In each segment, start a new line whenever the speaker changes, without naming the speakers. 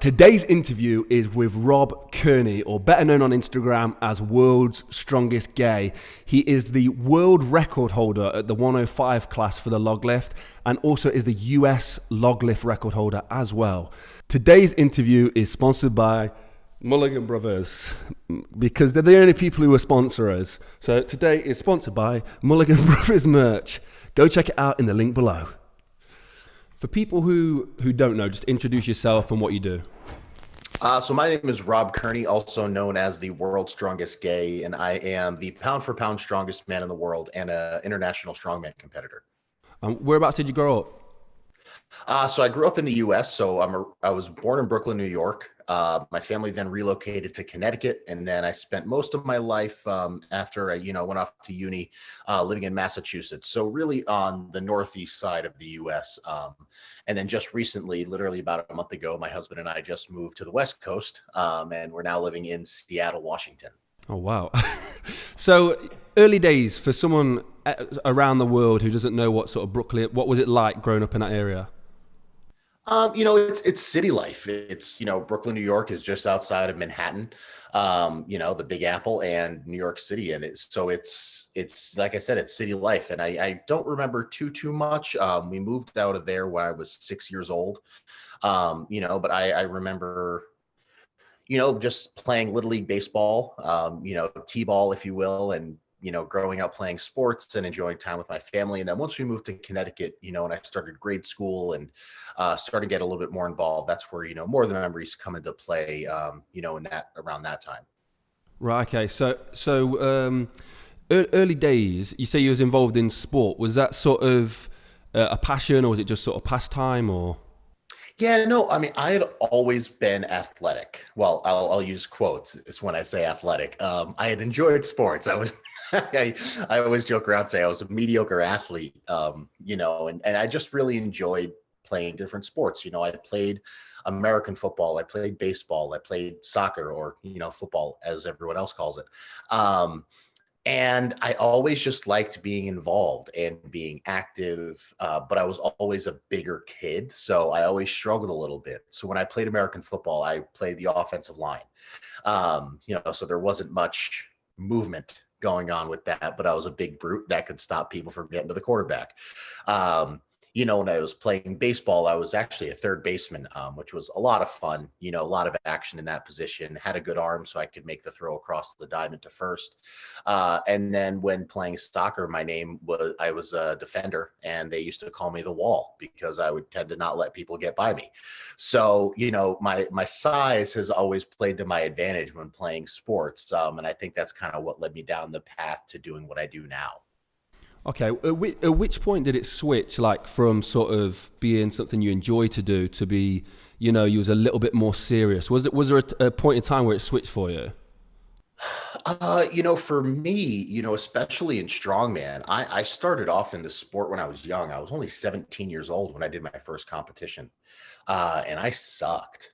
Today's interview is with Rob Kearney, or better known on Instagram as World's Strongest Gay. He is the world record holder at the 105 class for the log lift and also is the US log lift record holder as well. Today's interview is sponsored by Mulligan Brothers because they're the only people who will sponsor us. So today is sponsored by Mulligan Brothers merch. Go check it out in the link below. For people who don't know, just introduce yourself and what you do.
So my name is Rob Kearney, also known as the World's Strongest Gay, and I am the pound-for-pound strongest man in the world and an international strongman competitor.
Whereabouts did you grow up?
So I grew up in the U.S., so I was born in Brooklyn, New York. My family then relocated to Connecticut, and then I spent most of my life after I, went off to uni, living in Massachusetts. So really on the northeast side of the U.S. And then just recently, literally about a month ago, my husband and I just moved to the West Coast, and we're now living in Seattle, Washington.
Oh, wow. So early days for someone around the world who doesn't know what sort of Brooklyn, what was it like growing up in that area?
It's city life. It's, Brooklyn, New York is just outside of Manhattan, the Big Apple and New York City. And it's like I said, it's city life. And I don't remember too much. We moved out of there when I was 6 years old. But I remember, just playing Little League baseball, T-ball, if you will, and growing up playing sports and enjoying time with my family. And then once we moved to Connecticut, and I started grade school and started to get a little bit more involved, that's where, more of the memories come into play, around that time.
Right. Okay. So early days, you say you was involved in sport. Was that sort of a passion, or was it just sort of pastime, or?
Yeah, no, I mean, I had always been athletic. Well, I'll use quotes. It's when I say athletic. I had enjoyed sports. I always joke around, say I was a mediocre athlete, and I just really enjoyed playing different sports. I played American football, I played baseball, I played soccer, or, football as everyone else calls it. And I always just liked being involved and being active, but I was always a bigger kid, so I always struggled a little bit. So when I played American football, I played the offensive line, so there wasn't much movement going on with that, but I was a big brute that could stop people from getting to the quarterback. When I was playing baseball, I was actually a third baseman, which was a lot of fun, a lot of action in that position, had a good arm so I could make the throw across the diamond to first. And then when playing soccer, I was a defender, and they used to call me the wall because I would tend to not let people get by me. So, my size has always played to my advantage when playing sports. And I think that's kind of what led me down the path to doing what I do now.
Okay, at which point did it switch, like from sort of being something you enjoy to do to be, you was a little bit more serious? Was there a point in time where it switched for you?
For me, especially in strongman, I started off in the sport when I was young. I was only 17 years old when I did my first competition, and I sucked.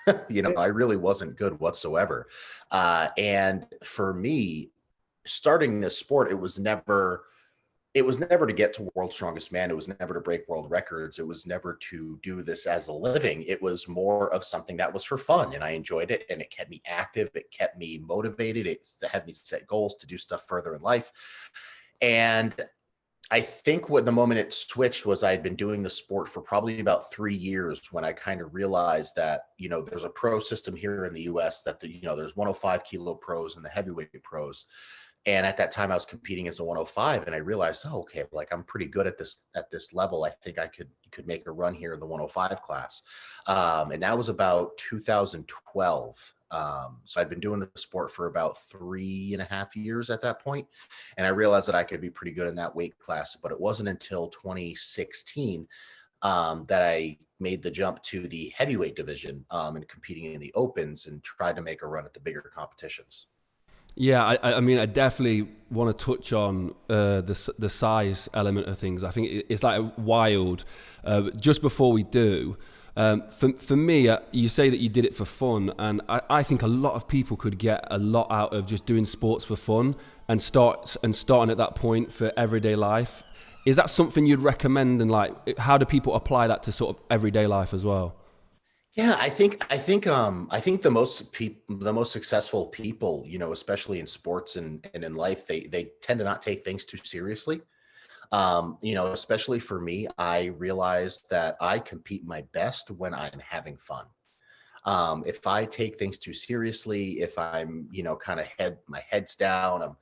I really wasn't good whatsoever. And for me, starting this sport, it was never to get to world's strongest man. It was never to break world records. It was never to do this as a living. It was more of something that was for fun, and I enjoyed it, and it kept me active. It kept me motivated. It had me set goals to do stuff further in life. And I think what the moment it switched was I had been doing the sport for probably about 3 years when I kind of realized that, there's a pro system here in the US that there's 105 kilo pros and the heavyweight pros. And at that time I was competing as a 105, and I realized, okay, like I'm pretty good at this level. I think I could make a run here in the 105 class. And that was about 2012. So I'd been doing the sport for about 3.5 years at that point. And I realized that I could be pretty good in that weight class, but it wasn't until 2016 that I made the jump to the heavyweight division and competing in the opens and tried to make a run at the bigger competitions.
Yeah, I mean, I definitely want to touch on the size element of things. I think it's like wild. Just before we do, for me, you say that you did it for fun, and I think a lot of people could get a lot out of just doing sports for fun and starting at that point for everyday life. Is that something you'd recommend? And like, how do people apply that to sort of everyday life as well?
Yeah, I think the most successful people, especially in sports and in life, they tend to not take things too seriously. Especially for me, I realized that I compete my best when I'm having fun. If I take things too seriously, if I'm, kind of my head's down,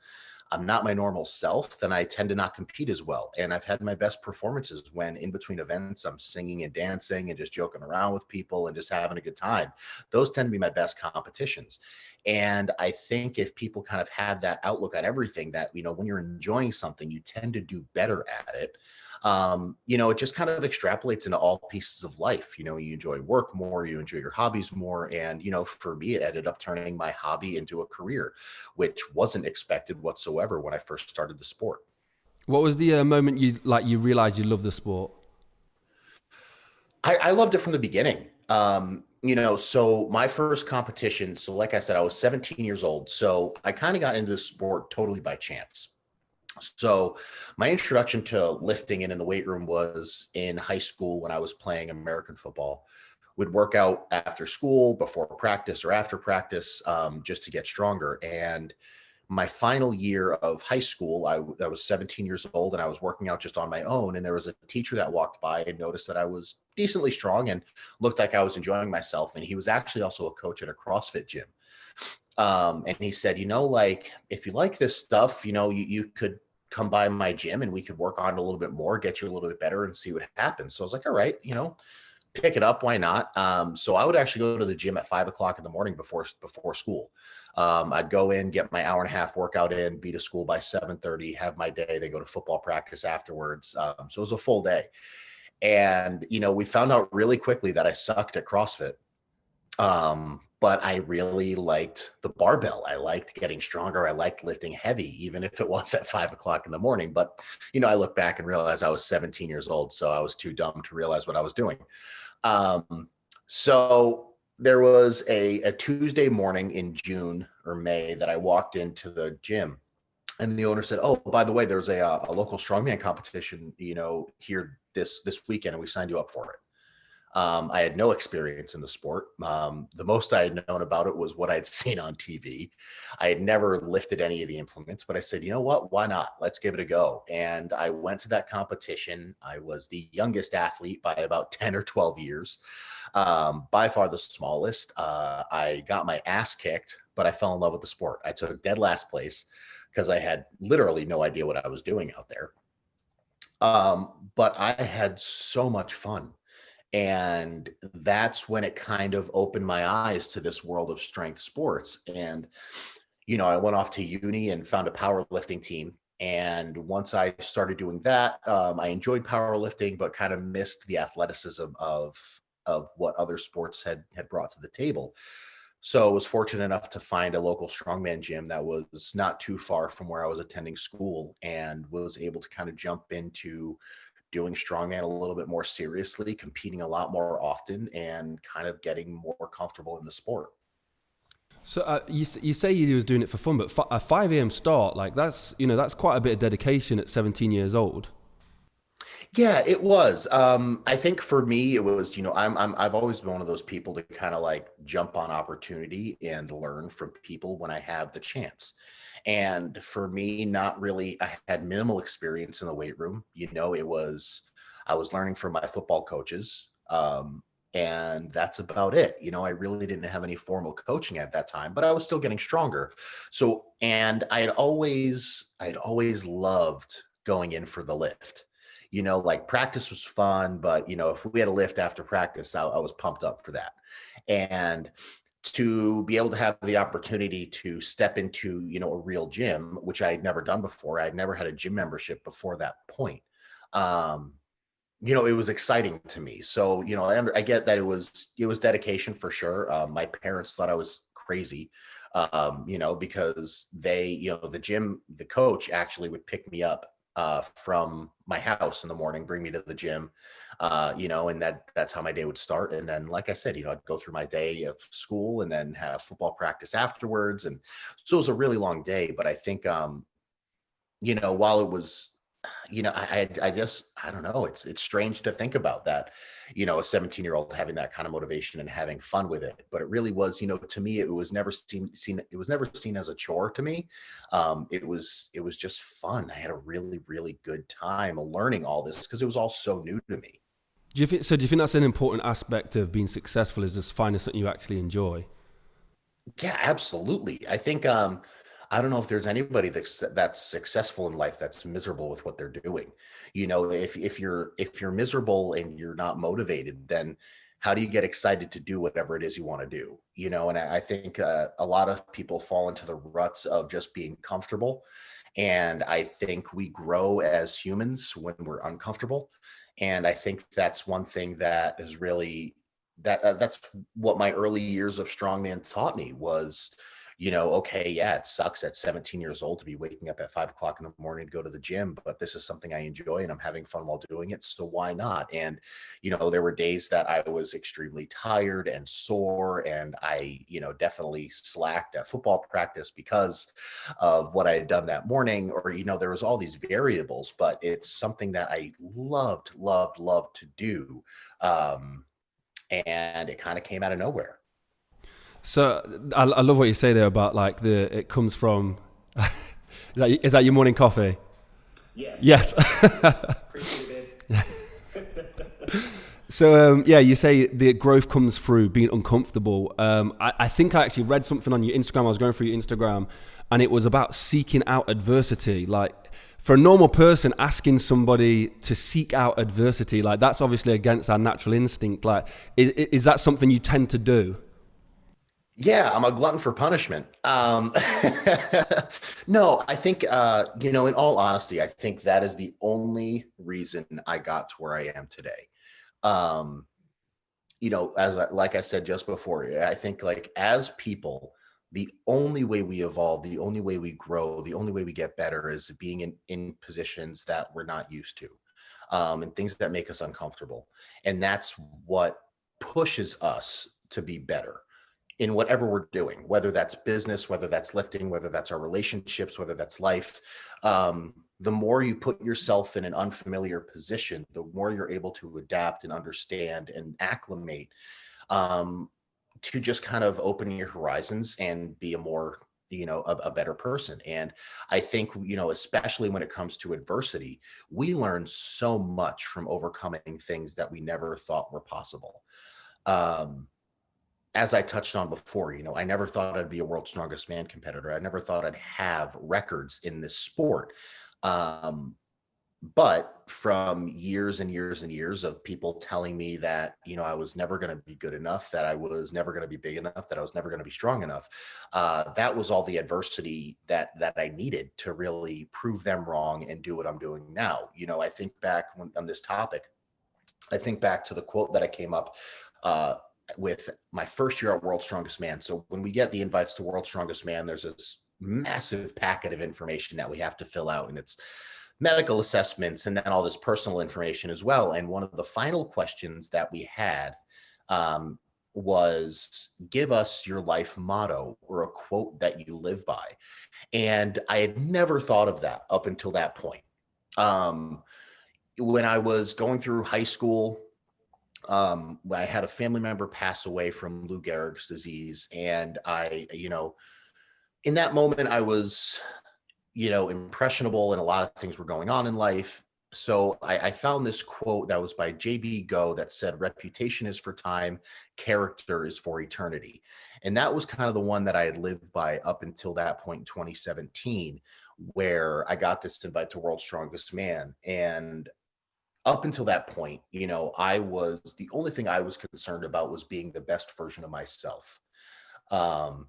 I'm not my normal self, then I tend to not compete as well. And I've had my best performances when in between events, I'm singing and dancing and just joking around with people and just having a good time. Those tend to be my best competitions. And I think if people kind of have that outlook on everything, that, when you're enjoying something, you tend to do better at it. It just kind of extrapolates into all pieces of life. You enjoy work more, you enjoy your hobbies more. And, for me, it ended up turning my hobby into a career, which wasn't expected whatsoever when I first started the sport.
What was the moment you realized you loved the sport?
I loved it from the beginning. So my first competition, so like I said, I was 17 years old. So I kind of got into the sport totally by chance. So my introduction to lifting and in the weight room was in high school when I was playing American football. Would work out after school, before practice or after practice, just to get stronger. And my final year of high school, I was 17 years old and I was working out just on my own. And there was a teacher that walked by and noticed that I was decently strong and looked like I was enjoying myself. And he was actually also a coach at a CrossFit gym. And he said, like, if you like this stuff, you could come by my gym and we could work on it a little bit more, get you a little bit better and see what happens. So I was like, all right, pick it up. Why not? So I would actually go to the gym at 5 o'clock in the morning before school. I'd go in, get my hour and a half workout in, be to school by 7:30, have my day, then go to football practice afterwards. So it was a full day. And, we found out really quickly that I sucked at CrossFit. But I really liked the barbell. I liked getting stronger. I liked lifting heavy, even if it was at 5 o'clock in the morning. But, I look back and realize I was 17 years old. So I was too dumb to realize what I was doing. So there was a Tuesday morning in June or May that I walked into the gym and the owner said, "Oh, by the way, there's a local strongman competition, here this weekend, and we signed you up for it." I had no experience in the sport. The most I had known about it was what I'd seen on TV. I had never lifted any of the implements, but I said, you know what? Why not? Let's give it a go. And I went to that competition. I was the youngest athlete by about 10 or 12 years, by far the smallest. I got my ass kicked, but I fell in love with the sport. I took dead last place because I had literally no idea what I was doing out there. But I had so much fun. And that's when it kind of opened my eyes to this world of strength sports. And, I went off to uni and found a powerlifting team. And once I started doing that, I enjoyed powerlifting, but kind of missed the athleticism of what other sports had brought to the table. So I was fortunate enough to find a local strongman gym that was not too far from where I was attending school, and was able to kind of jump into doing strongman a little bit more seriously, competing a lot more often, and kind of getting more comfortable in the sport.
So you say you was doing it for fun, but a 5 a.m. start, like that's quite a bit of dedication at 17 years old.
Yeah, it was. I think for me, it was, I've always been one of those people to kind of like jump on opportunity and learn from people when I have the chance. And for me, not really, I had minimal experience in the weight room. I was learning from my football coaches. And that's about it. I really didn't have any formal coaching at that time, but I was still getting stronger. So, and I had always loved going in for the lift. Like practice was fun, but if we had a lift after practice, I was pumped up for that. And to be able to have the opportunity to step into, a real gym, which I had never done before. I'd never had a gym membership before that point. Um, it was exciting to me. So, I get that it was dedication for sure. My parents thought I was crazy, because the coach actually would pick me up from my house in the morning, bring me to the gym, and that's how my day would start. And then, like I said, I'd go through my day of school and then have football practice afterwards. And so it was a really long day, but I think, while it was I don't know. It's strange to think about that, a 17-year-old having that kind of motivation and having fun with it. But it really was, to me, it was never it was never seen as a chore to me. It was just fun. I had a really, really good time learning all this because it was all so new to me.
Do you think that's an important aspect of being successful, is just finding something you actually enjoy?
Yeah, absolutely. I think I don't know if there's anybody that's successful in life that's miserable with what they're doing. If you're miserable and you're not motivated, then how do you get excited to do whatever it is you want to do? And I think a lot of people fall into the ruts of just being comfortable. And I think we grow as humans when we're uncomfortable. And I think that's one thing that is really that's what my early years of strongman taught me was, okay, yeah, it sucks at 17 years old to be waking up at 5 o'clock in the morning to go to the gym, but this is something I enjoy and I'm having fun while doing it. So why not? And, there were days that I was extremely tired and sore, and I, definitely slacked at football practice because of what I had done that morning, or, there was all these variables, but it's something that I loved, loved, loved to do. Um, and it kind of came out of nowhere.
So I love what you say there about like it comes from. Is that your morning coffee?
Yes,
Yes.
yes. Appreciate it.
So yeah, you say the growth comes through being uncomfortable. I think I actually read something on your Instagram. I was going through your Instagram, and it was about seeking out adversity. Like for a normal person, asking somebody to seek out adversity, like that's obviously against our natural instinct. Like, is that something you tend to do?
Yeah, I'm a glutton for punishment. No, I think, in all honesty, I think that is the only reason I got to where I am today. Um, like I said just before, I think like as people, the only way we evolve, the only way we grow, the only way we get better is being in positions that we're not used to, and things that make us uncomfortable. And that's what pushes us to be better in whatever we're doing, whether that's business, whether that's lifting, whether that's our relationships, whether that's life. The more you put yourself in an unfamiliar position, the more you're able to adapt and understand and acclimate, um, to just kind of open your horizons and be a more, a better person. And I think, especially when it comes to adversity, we learn so much from overcoming things that we never thought were possible. Um, as I touched on before, I never thought I'd be a world's strongest man competitor. I never thought I'd have records in this sport. Um, but from years and years and years of people telling me that, I was never going to be good enough, that I was never going to be big enough, that I was never going to be strong enough, that was all the adversity that I needed to really prove them wrong and do what I'm doing now. I think back on this topic, I think back to the quote that I came up uh, with my first year at World's Strongest Man. So when we get the invites to World's Strongest Man, there's this massive packet of information that we have to fill out, and it's medical assessments and then all this personal information as well. And one of the final questions that we had um, was, give us your life motto or a quote that you live by. And I had never thought of that up until that point. Um, when I was going through high school, I had a family member pass away from Lou Gehrig's disease. And in that moment, I was, impressionable and a lot of things were going on in life. So I found this quote that was by JB Go that said, reputation is for time, character is for eternity. And that was kind of the one that I had lived by up until that point in 2017, where I got this invite to World's Strongest Man. And up until that point, I was the only thing I was concerned about was being the best version of myself. Um,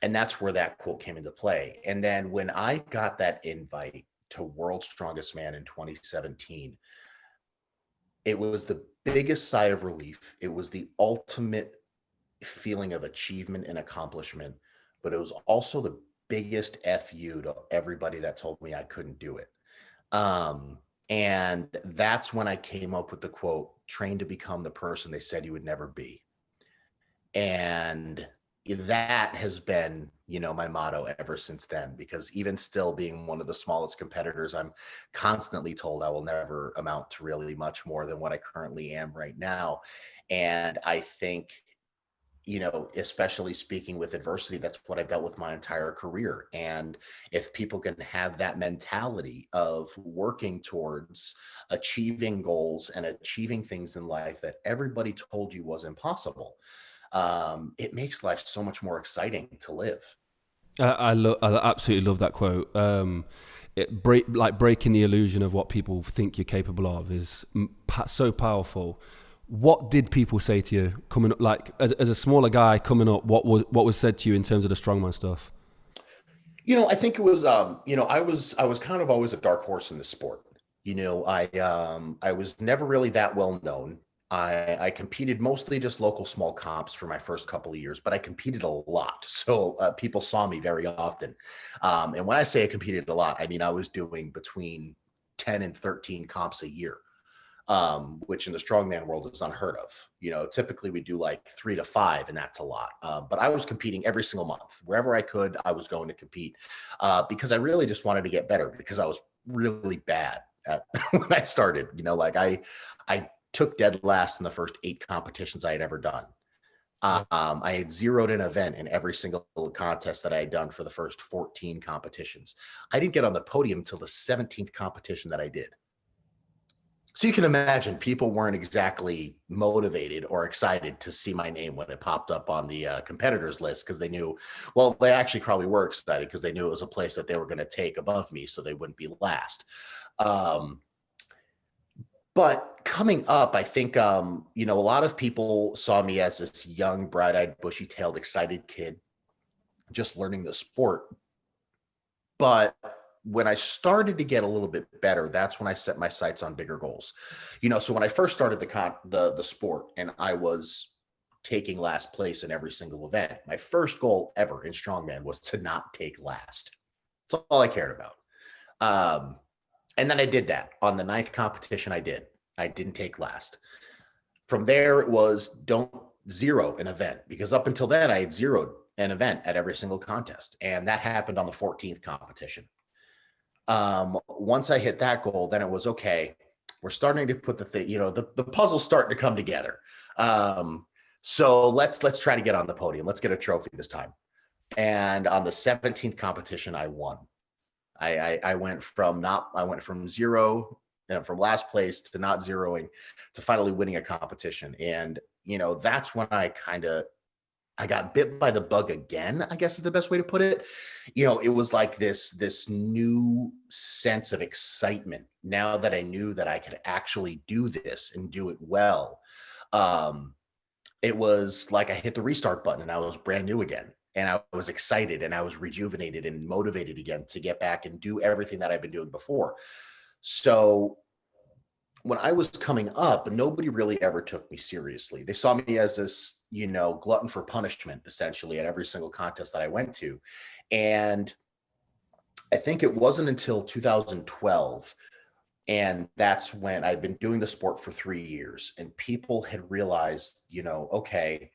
and that's where that quote came into play. And then when I got that invite to World's Strongest Man in 2017, it was the biggest sigh of relief. It was the ultimate feeling of achievement and accomplishment, but it was also the biggest FU to everybody that told me I couldn't do it. Um, and that's when I came up with the quote, train to become the person they said you would never be. And that has been, my motto ever since then, because even still being one of the smallest competitors, I'm constantly told I will never amount to really much more than what I currently am right now. And I think, especially speaking with adversity, that's what I've dealt with my entire career. And if people can have that mentality of working towards achieving goals and achieving things in life that everybody told you was impossible, it makes life so much more exciting to live.
I absolutely love that quote. Breaking the illusion of what people think you're capable of is so powerful. What did people say to you coming up, like as a smaller guy coming up? What was said to you in terms of the strongman stuff?
I think it was, I was kind of always a dark horse in the sport. I was never really that well known. I competed mostly just local small comps for my first couple of years, but I competed a lot. So people saw me very often. And when I say I competed a lot, I mean, I was doing between 10 and 13 comps a year, which in the strongman world is unheard of. Typically we do like 3 to 5, and that's a lot. But I was competing every single month. Wherever I could, I was going to compete, because I really just wanted to get better, because I was really bad at when I started. I took dead last in the first 8 competitions I had ever done.
Yeah.
I had zeroed an event in every single contest that I had done for the first 14 competitions. I didn't get on the podium until the 17th competition that I did. So you can imagine people weren't exactly motivated or excited to see my name when it popped up on the competitors list, because they knew, well, they actually probably were excited because they knew it was a place that they were going to take above me so they wouldn't be last. Um, but coming up, I think, a lot of people saw me as this young, bright eyed, bushy tailed, excited kid just learning the sport. But when I started to get a little bit better, that's when I set my sights on bigger goals. So when I first started the sport, and I was taking last place in every single event, my first goal ever in strongman was to not take last. That's all I cared about. Um, and then I did that on the ninth competition. I didn't take last. From there, it was don't zero an event, because up until then I had zeroed an event at every single contest, and that happened on the 14th competition. Once I hit that goal, then it was okay. We're starting to put the thing, the puzzle's starting to come together. So let's try to get on the podium. Let's get a trophy this time. And on the 17th competition, I won. I went from zero, from last place to not zeroing, to finally winning a competition. And that's when I got bit by the bug again, I guess is the best way to put it. It was like this new sense of excitement now that I knew that I could actually do this and do it well. Um, it was like I hit the restart button and I was brand new again. And I was excited and I was rejuvenated and motivated again to get back and do everything that I've been doing before. So when I was coming up, nobody really ever took me seriously. They saw me as this, glutton for punishment, essentially, at every single contest that I went to. And I think it wasn't until 2012, and that's when I'd been doing the sport for 3 years, and people had realized, okay,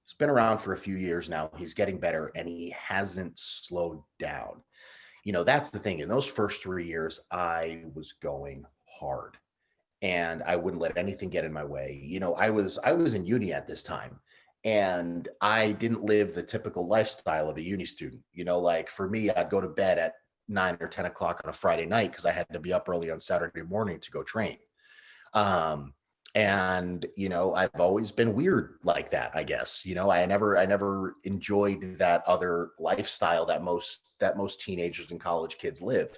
he's been around for a few years now. He's getting better, and he hasn't slowed down. That's the thing. In those first 3 years, I was going hard, and I wouldn't let anything get in my way. I was in uni at this time, and I didn't live the typical lifestyle of a uni student. Like for me, I'd go to bed at 9 or 10 o'clock on a Friday night because I had to be up early on Saturday morning to go train. Um, and I've always been weird like that, I guess. I never enjoyed that other lifestyle that most teenagers and college kids live.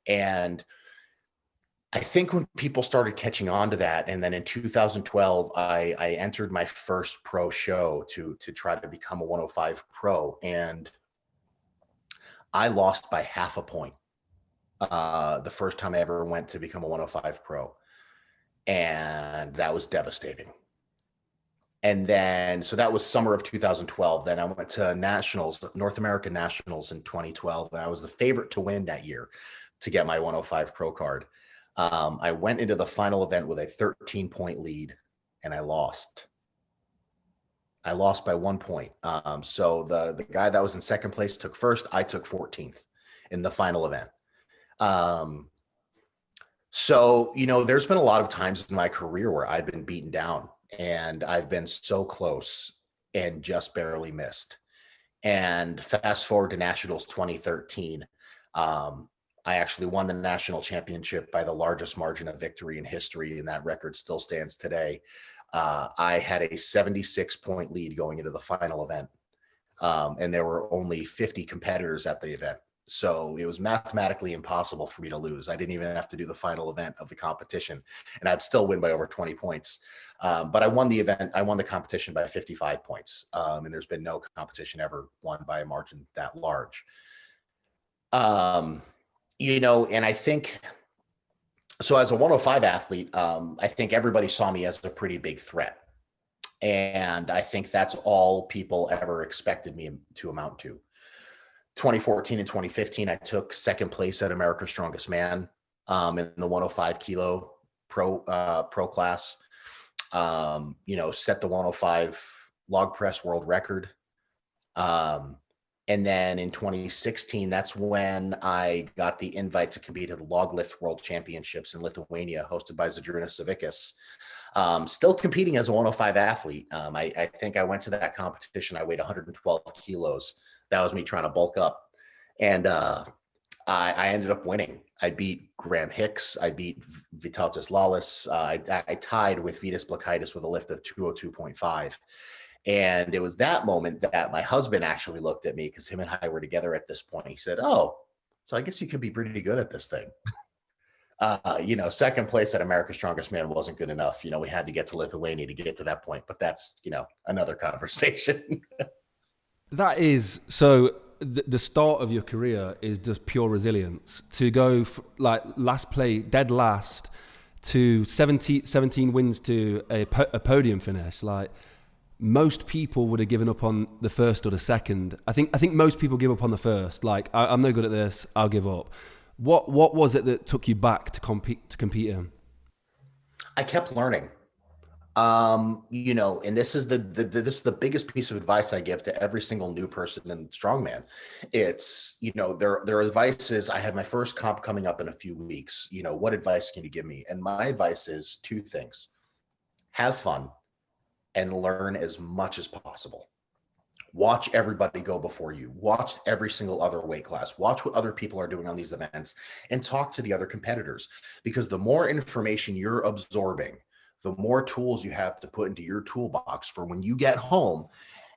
And I think when people started catching on to that, and then in 2012, I entered my first pro show to try to become a 105 pro, and I lost by half a point the first time I ever went to become a 105 pro, and that was devastating. And then, so that was summer of 2012. Then I went to nationals, North American nationals in 2012, and I was the favorite to win that year to get my 105 pro card. I went into the final event with a 13-point lead, and I lost. I lost by 1 point. So the guy that was in second place took first. I took 14th in the final event. Um, so, there's been a lot of times in my career where I've been beaten down and I've been so close and just barely missed. And fast forward to Nationals 2013. Um, I actually won the national championship by the largest margin of victory in history, and that record still stands today. I had a 76-point lead going into the final event, and there were only 50 competitors at the event. So it was mathematically impossible for me to lose. I didn't even have to do the final event of the competition, and I'd still win by over 20 points. But I won the event. I won the competition by 55 points, and there's been no competition ever won by a margin that large. And I think so. As a 105 athlete, I think everybody saw me as a pretty big threat, and I think that's all people ever expected me to amount to. 2014 and 2015, I took second place at America's Strongest Man in the 105 kilo pro class. Set the 105 log press world record. And then in 2016, that's when I got the invite to compete at the log lift world championships in Lithuania, hosted by Zydrunas Savickas. Still competing as a 105 athlete. I think I went to that competition. I weighed 112 kilos. That was me trying to bulk up. And I ended up winning. I beat Graham Hicks. I beat Vytautas Lalas. I tied with Vitas Blakaitis with a lift of 202.5. And it was that moment that my husband actually looked at me, because him and I were together at this point. He said, "Oh, so I guess you could be pretty good at this thing." Second place at America's Strongest Man wasn't good enough. We had to get to Lithuania to get to that point, but that's, another conversation.
That is, so the start of your career is just pure resilience. To go last play, dead last, to 17 wins to a podium finish, most people would have given up on the first or the second. I think most people give up on the first. I'm no good at this, I'll give up. What was it that took you back to compete in?
I kept learning. And this is the biggest piece of advice I give to every single new person in Strongman. It's, their advice is, I have my first comp coming up in a few weeks. What advice can you give me? And my advice is two things: have fun and learn as much as possible. Watch everybody go before you. Watch every single other weight class. Watch what other people are doing on these events and talk to the other competitors, because the more information you're absorbing, the more tools you have to put into your toolbox for when you get home,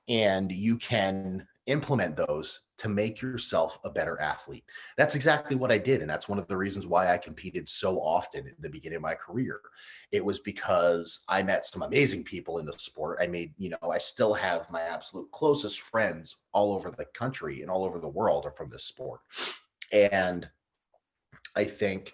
and you can implement those to make yourself a better athlete. That's exactly what I did. And that's one of the reasons why I competed so often in the beginning of my career. It was because I met some amazing people in the sport. I still have my absolute closest friends all over the country and all over the world are from this sport. And I think,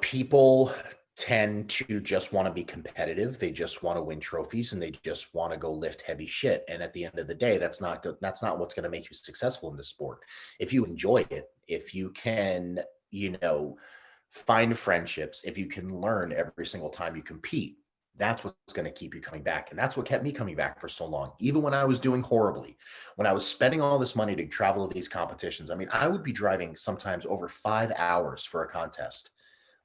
people tend to just want to be competitive. They just want to win trophies, and they just want to go lift heavy shit. And at the end of the day, that's not good. That's not what's going to make you successful in this sport. If you enjoy it, if you can, find friendships, if you can learn every single time you compete, that's what's going to keep you coming back. And that's what kept me coming back for so long. Even when I was doing horribly, when I was spending all this money to travel to these competitions, I would be driving sometimes over 5 hours for a contest.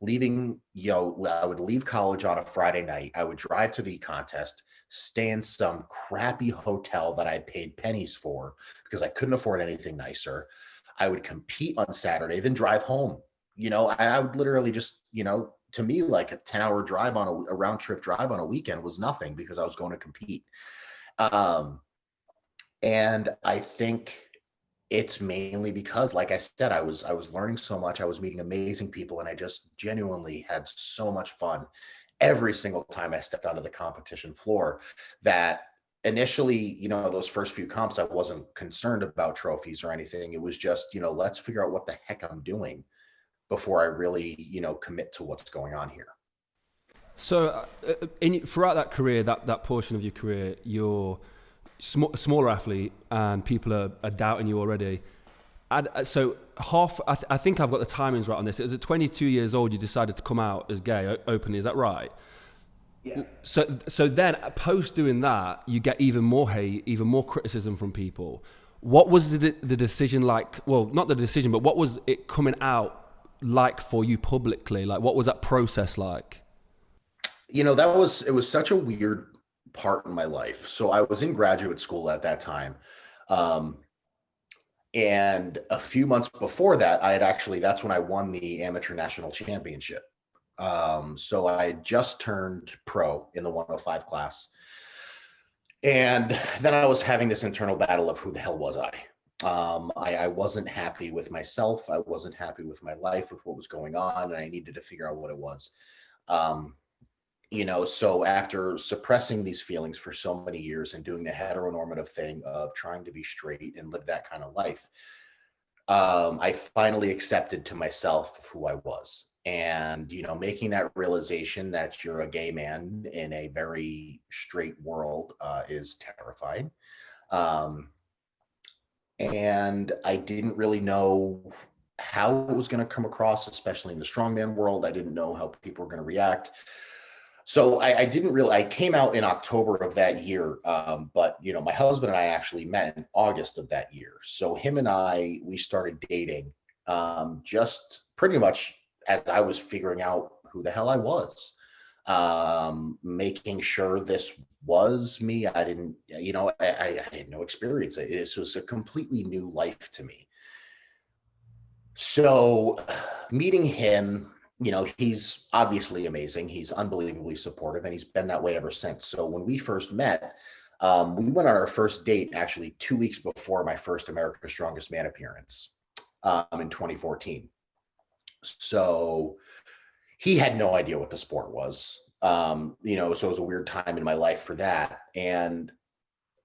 I would leave college on a Friday night. I would drive to the contest, stay in some crappy hotel that I paid pennies for because I couldn't afford anything nicer. I would compete on Saturday, then drive home. I would literally just, to me, like a 10-hour drive on a round trip drive on a weekend was nothing, because I was going to compete. And I think it's mainly because, like I said, I was learning so much. I was meeting amazing people, and I just genuinely had so much fun every single time I stepped onto the competition floor, that initially, those first few comps, I wasn't concerned about trophies or anything. It was just, let's figure out what the heck I'm doing before I really, commit to what's going on here.
So throughout that career, that portion of your career, you're smaller athlete, and people are doubting you already. So I think I've got the timings right on this. It was at 22 years old you decided to come out as gay openly. Is that right?
Yeah.
So then post doing that, you get even more hate, even more criticism from people. What was the decision like? Well, not the decision, but what was it coming out like for you publicly? Like, what was that process like?
It was such a weird part in my life. So I was in graduate school at that time. Um, and a few months before that, that's when I won the amateur national championship. So I had just turned pro in the 105 class. And then I was having this internal battle of who the hell was I? I wasn't happy with myself. I wasn't happy with my life, with what was going on, and I needed to figure out what it was. Um, so after suppressing these feelings for so many years and doing the heteronormative thing of trying to be straight and live that kind of life, I finally accepted to myself who I was. And, making that realization that you're a gay man in a very straight world is terrifying. Um, and I didn't really know how it was going to come across, especially in the strongman world. I didn't know how people were going to react. So I didn't really, I came out in October of that year. But my husband and I actually met in August of that year. So him and we started dating, just pretty much as I was figuring out who the hell I was, making sure this was me. I didn't, I had no experience. This was a completely new life to me. So meeting him, he's obviously amazing. He's unbelievably supportive, and he's been that way ever since. So when we first met, we went on our first date actually 2 weeks before my first America's Strongest Man appearance, in 2014. So he had no idea what the sport was. So it was a weird time in my life for that. And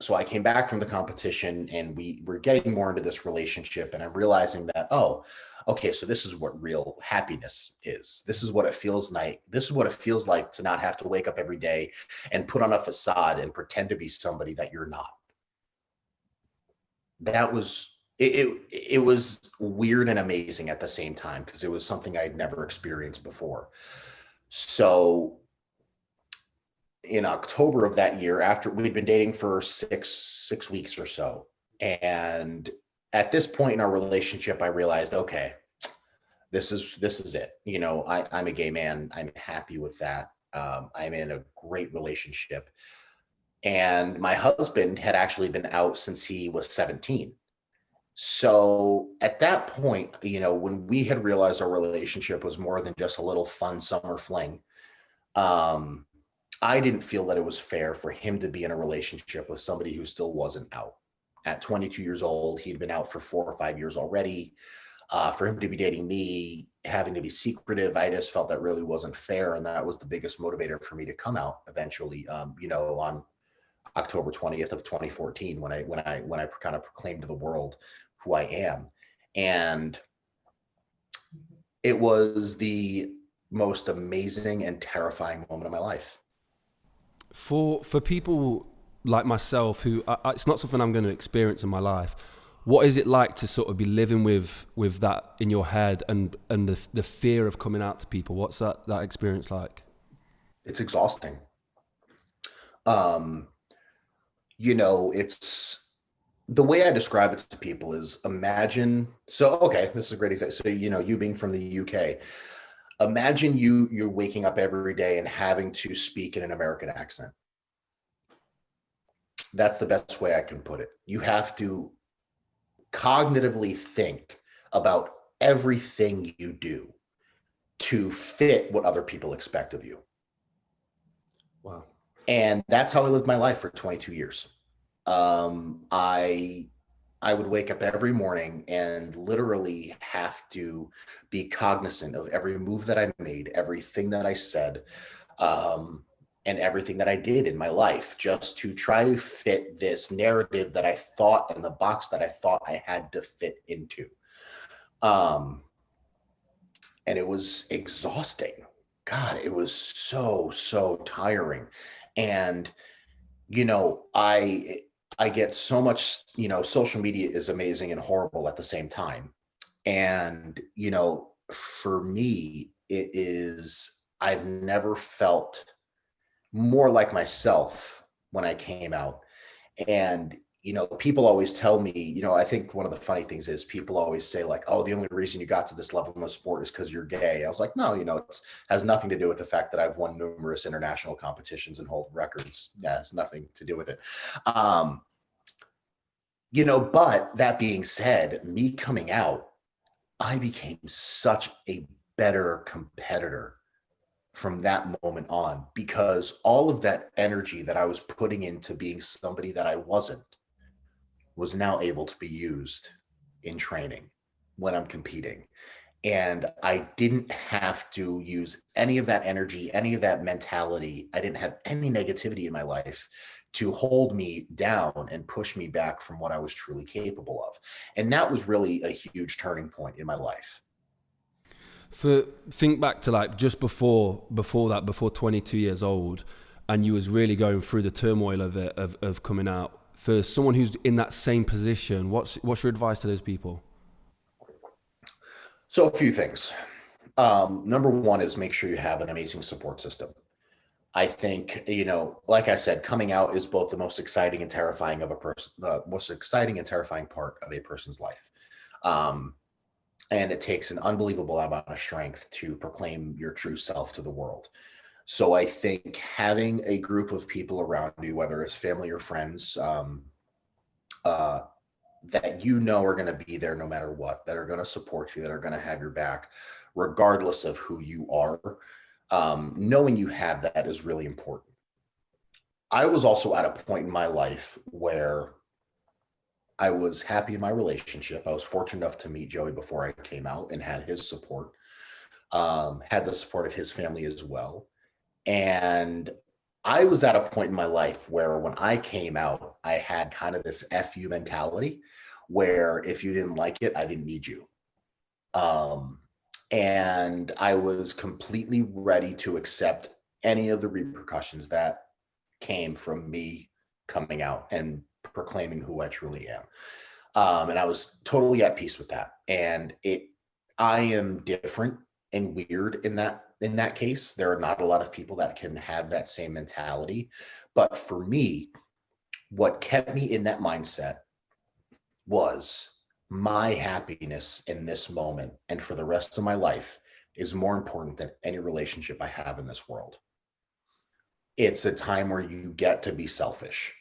so I came back from the competition, and we were getting more into this relationship, and I'm realizing that, oh, okay, so this is what real happiness is. This is what it feels like. This is what it feels like to not have to wake up every day and put on a facade and pretend to be somebody that you're not. That was it was weird and amazing at the same time, because it was something I'd never experienced before. So in October of that year, after we'd been dating for six weeks or so, and at this point in our relationship, I realized, okay, this is it. I'm a gay man. I'm happy with that. I'm in a great relationship, and my husband had actually been out since he was 17. So at that point, when we had realized our relationship was more than just a little fun summer fling, um, I didn't feel that it was fair for him to be in a relationship with somebody who still wasn't out. At 22 years old, he'd been out for 4 or 5 years already. For him to be dating me, having to be secretive, I just felt that really wasn't fair, and that was the biggest motivator for me to come out eventually. On October 20th of 2014, when I kind of proclaimed to the world who I am, and it was the most amazing and terrifying moment of my life.
For people like myself who it's not something I'm going to experience in my life, what is it like to sort of be living with that in your head, and the fear of coming out to people? What's that experience like?
It's exhausting. Um, it's the way I describe it to people is, imagine, so okay, this is a great example. So, you being from the UK, imagine you're waking up every day and having to speak in an American accent. That's the best way I can put it. You have to cognitively think about everything you do to fit what other people expect of you.
Wow.
And that's how I lived my life for 22 years. I would wake up every morning and literally have to be cognizant of every move that I made, everything that I said, and everything that I did in my life, just to try to fit this narrative that I thought, in the box that I thought I had to fit into. Um, and it was exhausting. God, it was so tiring. And I get so much, social media is amazing and horrible at the same time. And for me, I've never felt more like myself when I came out. And, people always tell me, I think one of the funny things is people always say like, oh, the only reason you got to this level in the sport is because you're gay. I was like, no, it has nothing to do with the fact that I've won numerous international competitions and hold records. Yeah, it has nothing to do with it. Um, but that being said, me coming out, I became such a better competitor from that moment on, because all of that energy that I was putting into being somebody that I wasn't was now able to be used in training when I'm competing. And I didn't have to use any of that energy, any of that mentality. I didn't have any negativity in my life to hold me down and push me back from what I was truly capable of. And that was really a huge turning point in my life.
For think back to like just before 22 years old, and you was really going through the turmoil of it of coming out. For someone who's in that same position, what's your advice to those people?
So, a few things. Number one is make sure you have an amazing support system. I think, like I said, coming out is both the most exciting and terrifying of a person, most exciting and terrifying part of a person's life. Um, and it takes an unbelievable amount of strength to proclaim your true self to the world. So I think having a group of people around you, whether it's family or friends, uh, that are going to be there no matter what, that are going to support you, that are going to have your back, regardless of who you are, knowing you have that is really important. I was also at a point in my life where I was happy in my relationship. I was fortunate enough to meet Joey before I came out and had his support, had the support of his family as well. And I was at a point in my life where when I came out, I had kind of this FU mentality where if you didn't like it, I didn't need you. Um, and I was completely ready to accept any of the repercussions that came from me coming out and proclaiming who I truly am. And I was totally at peace with that. And I am different and weird in that case. There are not a lot of people that can have that same mentality. But for me, what kept me in that mindset was my happiness in this moment and for the rest of my life is more important than any relationship I have in this world. It's a time where you get to be selfish.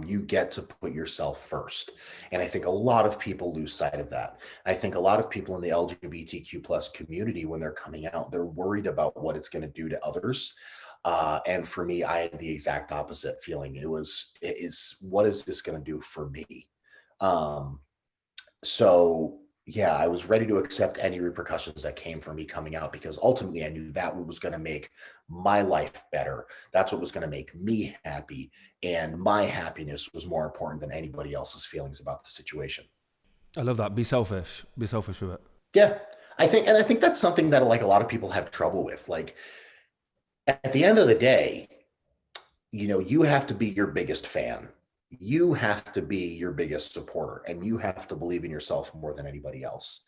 You get to put yourself first. And I think a lot of people lose sight of that. I think a lot of people in the LGBTQ plus community, when they're coming out, they're worried about what it's going to do to others. And for me, I had the exact opposite feeling. What is this going to do for me? Um, so yeah, I was ready to accept any repercussions that came from me coming out, because ultimately I knew that was going to make my life better. That's what was going to make me happy. And my happiness was more important than anybody else's feelings about the situation.
I love that. Be selfish. Be selfish with it.
Yeah. I think that's something that like a lot of people have trouble with. Like at the end of the day, you have to be your biggest fan. You have to be your biggest supporter, and you have to believe in yourself more than anybody else.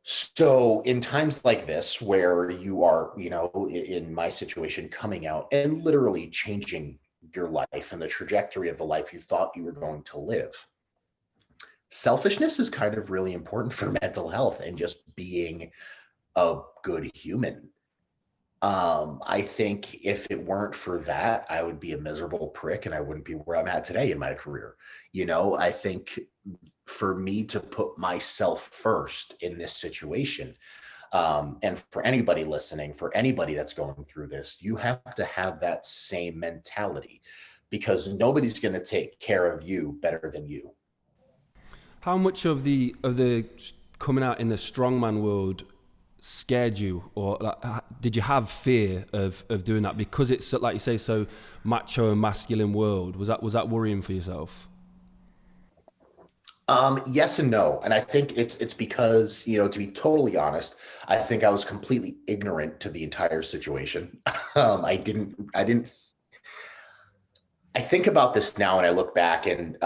So in times like this, where you are, in my situation, coming out and literally changing your life and the trajectory of the life you thought you were going to live, selfishness is kind of really important for mental health and just being a good human. I think if it weren't for that, I would be a miserable prick and I wouldn't be where I'm at today in my career. I think for me to put myself first in this situation, and for anybody listening, for anybody that's going through this, you have to have that same mentality, because nobody's going to take care of you better than you.
How much of the coming out in the strongman world scared you, or like, did you have fear of doing that because it's like you say so macho and masculine world? Was that worrying for yourself?
Yes and no. And I think it's because, to be totally honest, I think I was completely ignorant to the entire situation. I think about this now and I look back, and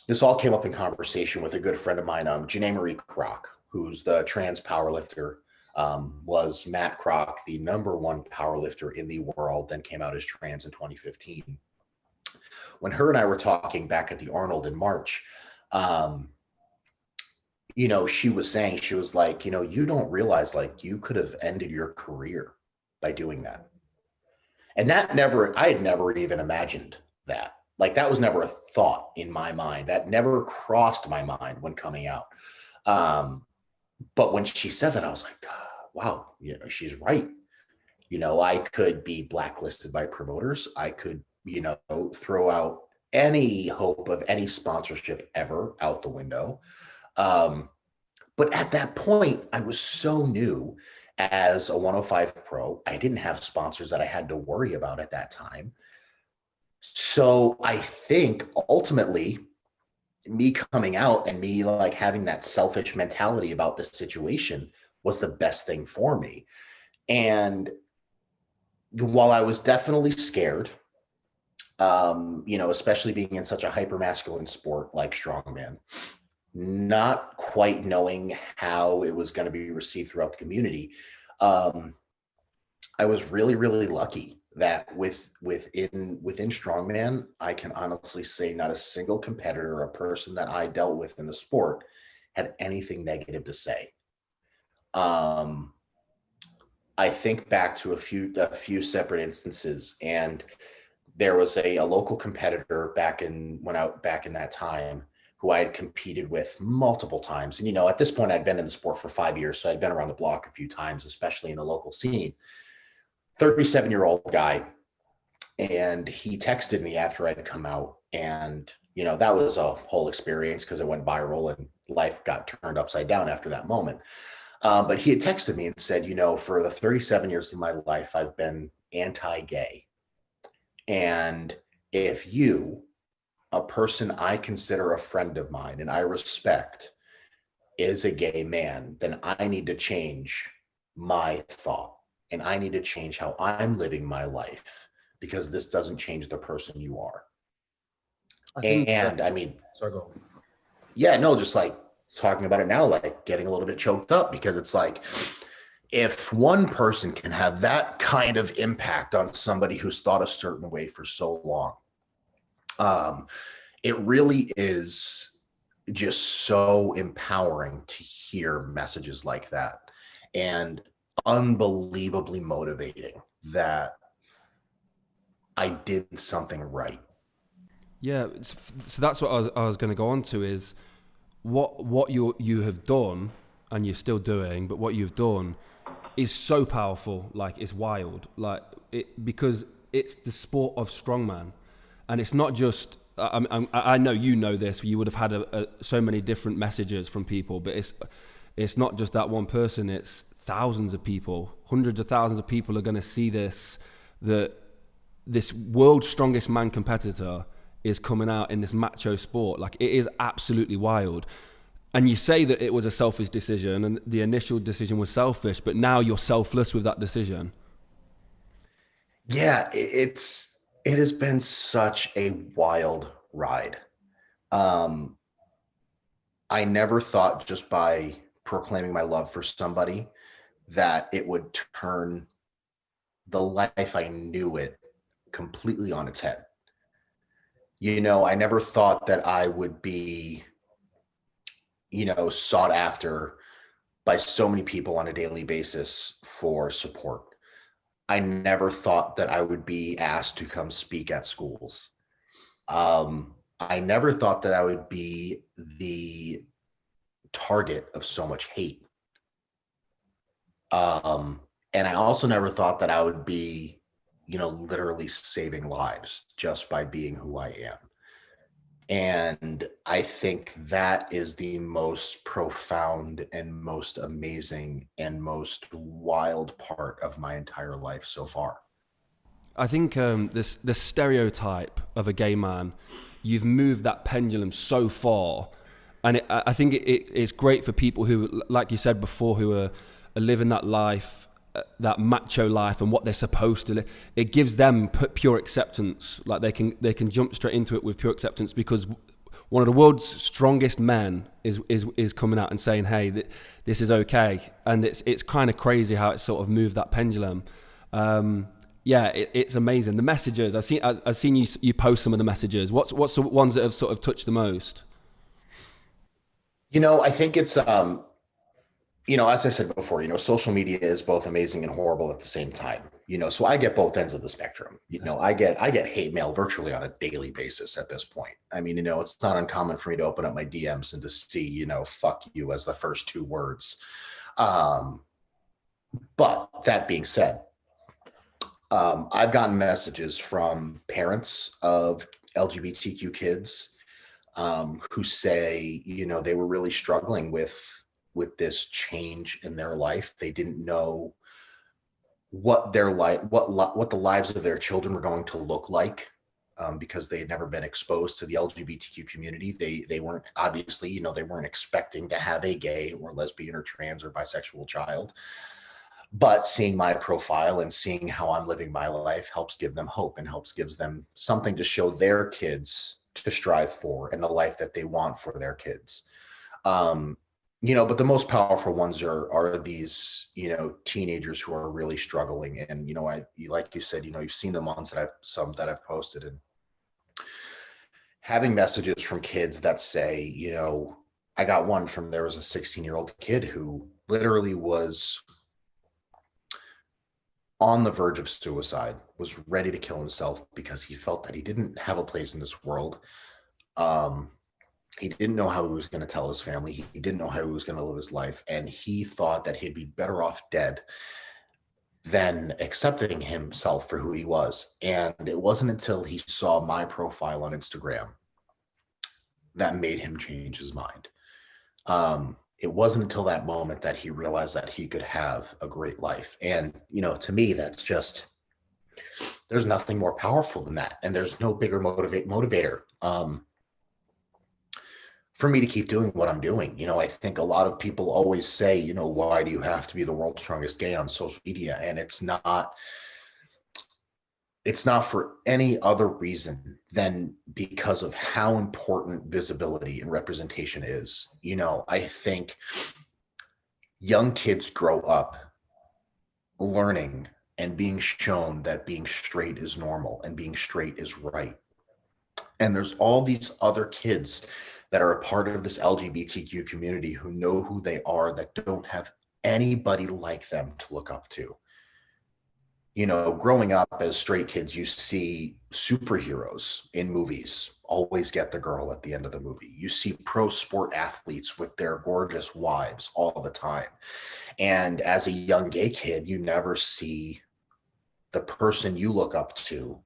this all came up in conversation with a good friend of mine, Janae Marie Kroc, who's the trans powerlifter. Was Matt Kroc, the number one powerlifter in the world, then came out as trans in 2015. When her and I were talking back at the Arnold in March, um, she was saying, she was like, you don't realize like you could have ended your career by doing that. And I had never even imagined that. Like that was never a thought in my mind. That never crossed my mind when coming out. But when she said that, I was like, wow, she's right. I could be blacklisted by promoters. I could, throw out any hope of any sponsorship ever out the window. But at that point, I was so new as a 105 pro. I didn't have sponsors that I had to worry about at that time. So I think ultimately me coming out and me like having that selfish mentality about this situation was the best thing for me. And while I was definitely scared, especially being in such a hyper masculine sport like strongman, not quite knowing how it was going to be received throughout the community, I was really, really lucky that within strongman, I can honestly say not a single competitor or person that I dealt with in the sport had anything negative to say. I think back to a few separate instances, and there was a local competitor back in that time who I had competed with multiple times. And, at this point I'd been in the sport for 5 years. So I'd been around the block a few times, especially in the local scene. 37-year-old guy. And he texted me after I'd come out. And, that was a whole experience because it went viral and life got turned upside down after that moment. But he had texted me and said, for the 37 years of my life, I've been anti-gay. And if you, a person I consider a friend of mine and I respect, is a gay man, then I need to change my thought and I need to change how I'm living my life because this doesn't change the person you are. I mean,
sorry, go on.
Yeah, no, just like talking about it now, like getting a little bit choked up because it's like, if one person can have that kind of impact on somebody who's thought a certain way for so long, it really is just so empowering to hear messages like that and unbelievably motivating that I did something right.
Yeah, so that's what I was going to go on to is what you have done and you're still doing, but what you've done is so powerful, like it's wild, like because it's the sport of strongman, and it's not just. I know you know this. You would have had so many different messages from people, but it's not just that one person. It's thousands of people, hundreds of thousands of people are going to see this. That this world's strongest man competitor is coming out in this macho sport. Like it is absolutely wild. And you say that it was a selfish decision and the initial decision was selfish, but now you're selfless with that decision.
Yeah, it has been such a wild ride. I never thought just by proclaiming my love for somebody that it would turn the life I knew it completely on its head. I never thought that I would be sought after by so many people on a daily basis for support. I never thought that I would be asked to come speak at schools. I never thought that I would be the target of so much hate. And I also never thought that I would be, literally saving lives just by being who I am. And I think that is the most profound and most amazing and most wild part of my entire life so far.
I think this stereotype of a gay man, you've moved that pendulum so far, and I think it's great for people who, like you said before, who are living that life, that macho life, and what they're supposed to live. It gives them pure acceptance. Like they can jump straight into it with pure acceptance because one of the world's strongest men is coming out and saying, "Hey, this is okay," and it's kind of crazy how it sort of moved that pendulum. Yeah, it's amazing. The messages I've seen you post some of the messages. What's the ones that have sort of touched the most?
I think it's as I said before, social media is both amazing and horrible at the same time. So I get both ends of the spectrum. I get hate mail virtually on a daily basis at this point. I mean, it's not uncommon for me to open up my DMs and to see, fuck you as the first two words. Um, but that being said, I've gotten messages from parents of LGBTQ kids who say, they were really struggling with this change in their life. They didn't know what their life, what the lives of their children were going to look like, because they had never been exposed to the LGBTQ community. They weren't, obviously, they weren't expecting to have a gay or lesbian or trans or bisexual child. But seeing my profile and seeing how I'm living my life helps give them hope and gives them something to show their kids to strive for and the life that they want for their kids. But the most powerful ones are these, teenagers who are really struggling. And, like you said, you've seen the ones that I've posted, and having messages from kids that say, I got one from, there was a 16-year-old kid who literally was on the verge of suicide, was ready to kill himself because he felt that he didn't have a place in this world. He didn't know how he was going to tell his family. He didn't know how he was going to live his life. And he thought that he'd be better off dead than accepting himself for who he was. And it wasn't until he saw my profile on Instagram that made him change his mind. It wasn't until that moment that he realized that he could have a great life. And, to me, that's just, there's nothing more powerful than that. And there's no bigger motivator for me to keep doing what I'm doing. I think a lot of people always say, why do you have to be the world's strongest gay on social media? And it's not for any other reason than because of how important visibility and representation is. I think young kids grow up learning and being shown that being straight is normal and being straight is right. And there's all these other kids that are a part of this LGBTQ community who know who they are, that don't have anybody like them to look up to. Growing up as straight kids, you see superheroes in movies always get the girl at the end of the movie. You see pro sport athletes with their gorgeous wives all the time. And as a young gay kid, you never see the person you look up to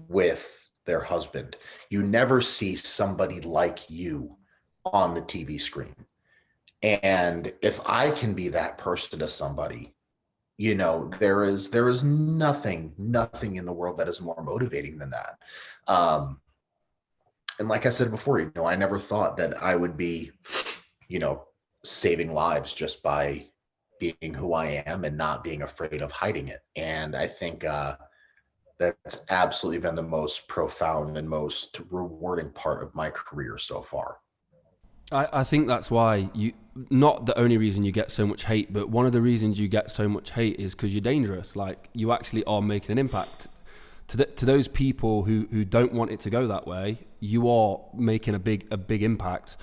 with their husband. You never see somebody like you on the TV screen. And if I can be that person to somebody, there is nothing in the world that is more motivating than that. And like I said before, I never thought that I would be, saving lives just by being who I am and not being afraid of hiding it. And I think that's absolutely been the most profound and most rewarding part of my career so far.
I think that's why not the only reason you get so much hate, but one of the reasons you get so much hate is because you're dangerous. Like, you actually are making an impact to those people who don't want it to go that way. You are making a big impact.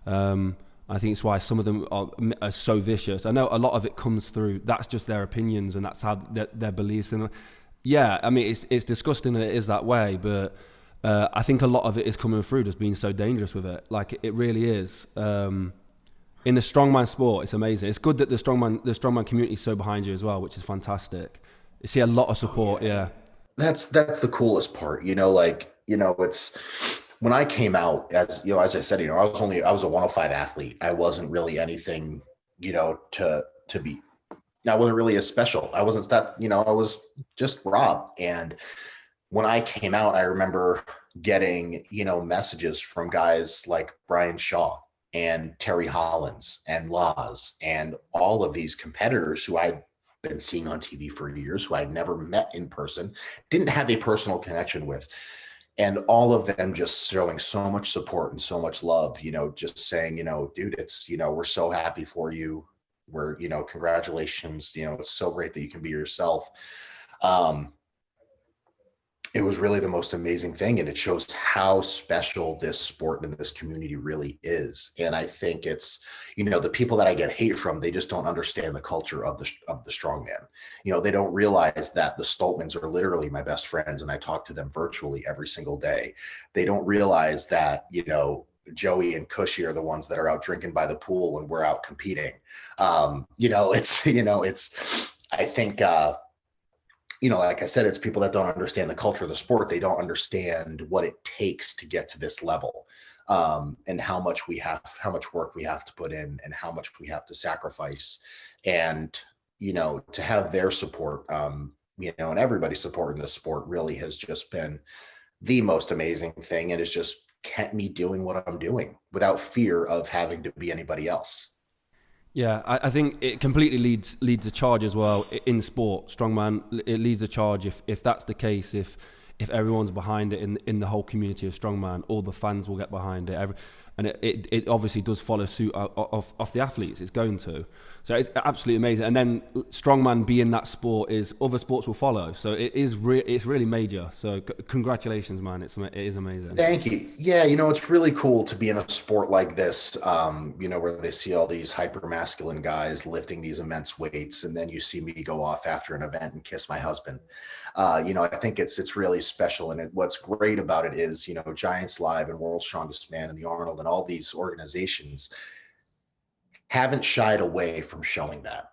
I think it's why some of them are so vicious. I know a lot of it comes through, that's just their opinions and that's how their beliefs. And yeah, I mean, it's disgusting that it is that way, but I think a lot of it is coming through just being so dangerous with it. Like, it really is. In the strongman sport, it's amazing. It's good that the strongman community is so behind you as well, which is fantastic. You see a lot of support. Yeah.
That's the coolest part, it's when I came out, as I said, I was a 105 athlete. I wasn't really anything, to be, I wasn't really a special. I wasn't that, I was just Rob. And when I came out, I remember getting, messages from guys like Brian Shaw and Terry Hollins and Laz and all of these competitors who I'd been seeing on TV for years, who I'd never met in person, didn't have a personal connection with, and all of them just showing so much support and so much love, just saying, dude, it's, we're so happy for you. We're, congratulations, it's so great that you can be yourself. Um, it was really the most amazing thing, and it shows how special this sport and this community really is. And I think it's, the people that I get hate from, they just don't understand the culture of the strongman. They don't realize that the Stoltmans are literally my best friends, and I talk to them virtually every single day. They don't realize that, Joey and Cushy are the ones that are out drinking by the pool when we're out competing. It's I think like I said, it's people that don't understand the culture of the sport. They don't understand what it takes to get to this level, and how much work we have to put in, and how much we have to sacrifice. And, to have their support, and everybody's support in this sport really has just been the most amazing thing. And it's just kept me doing what I'm doing without fear of having to be anybody else.
Yeah, I think it completely leads a charge as well in sport. Strongman, it leads a charge if that's the case. If everyone's behind it in the whole community of strongman, all the fans will get behind it. And it obviously does follow suit of the athletes. It's going to. So it's absolutely amazing. And then strongman being that sport, is other sports will follow. So it's really major. So congratulations, man. It is amazing.
Thank you. Yeah, it's really cool to be in a sport like this, where they see all these hyper masculine guys lifting these immense weights, and then you see me go off after an event and kiss my husband. I think it's really special. And what's great about it is, Giants Live and World's Strongest Man and the Arnold and all these organizations haven't shied away from showing that,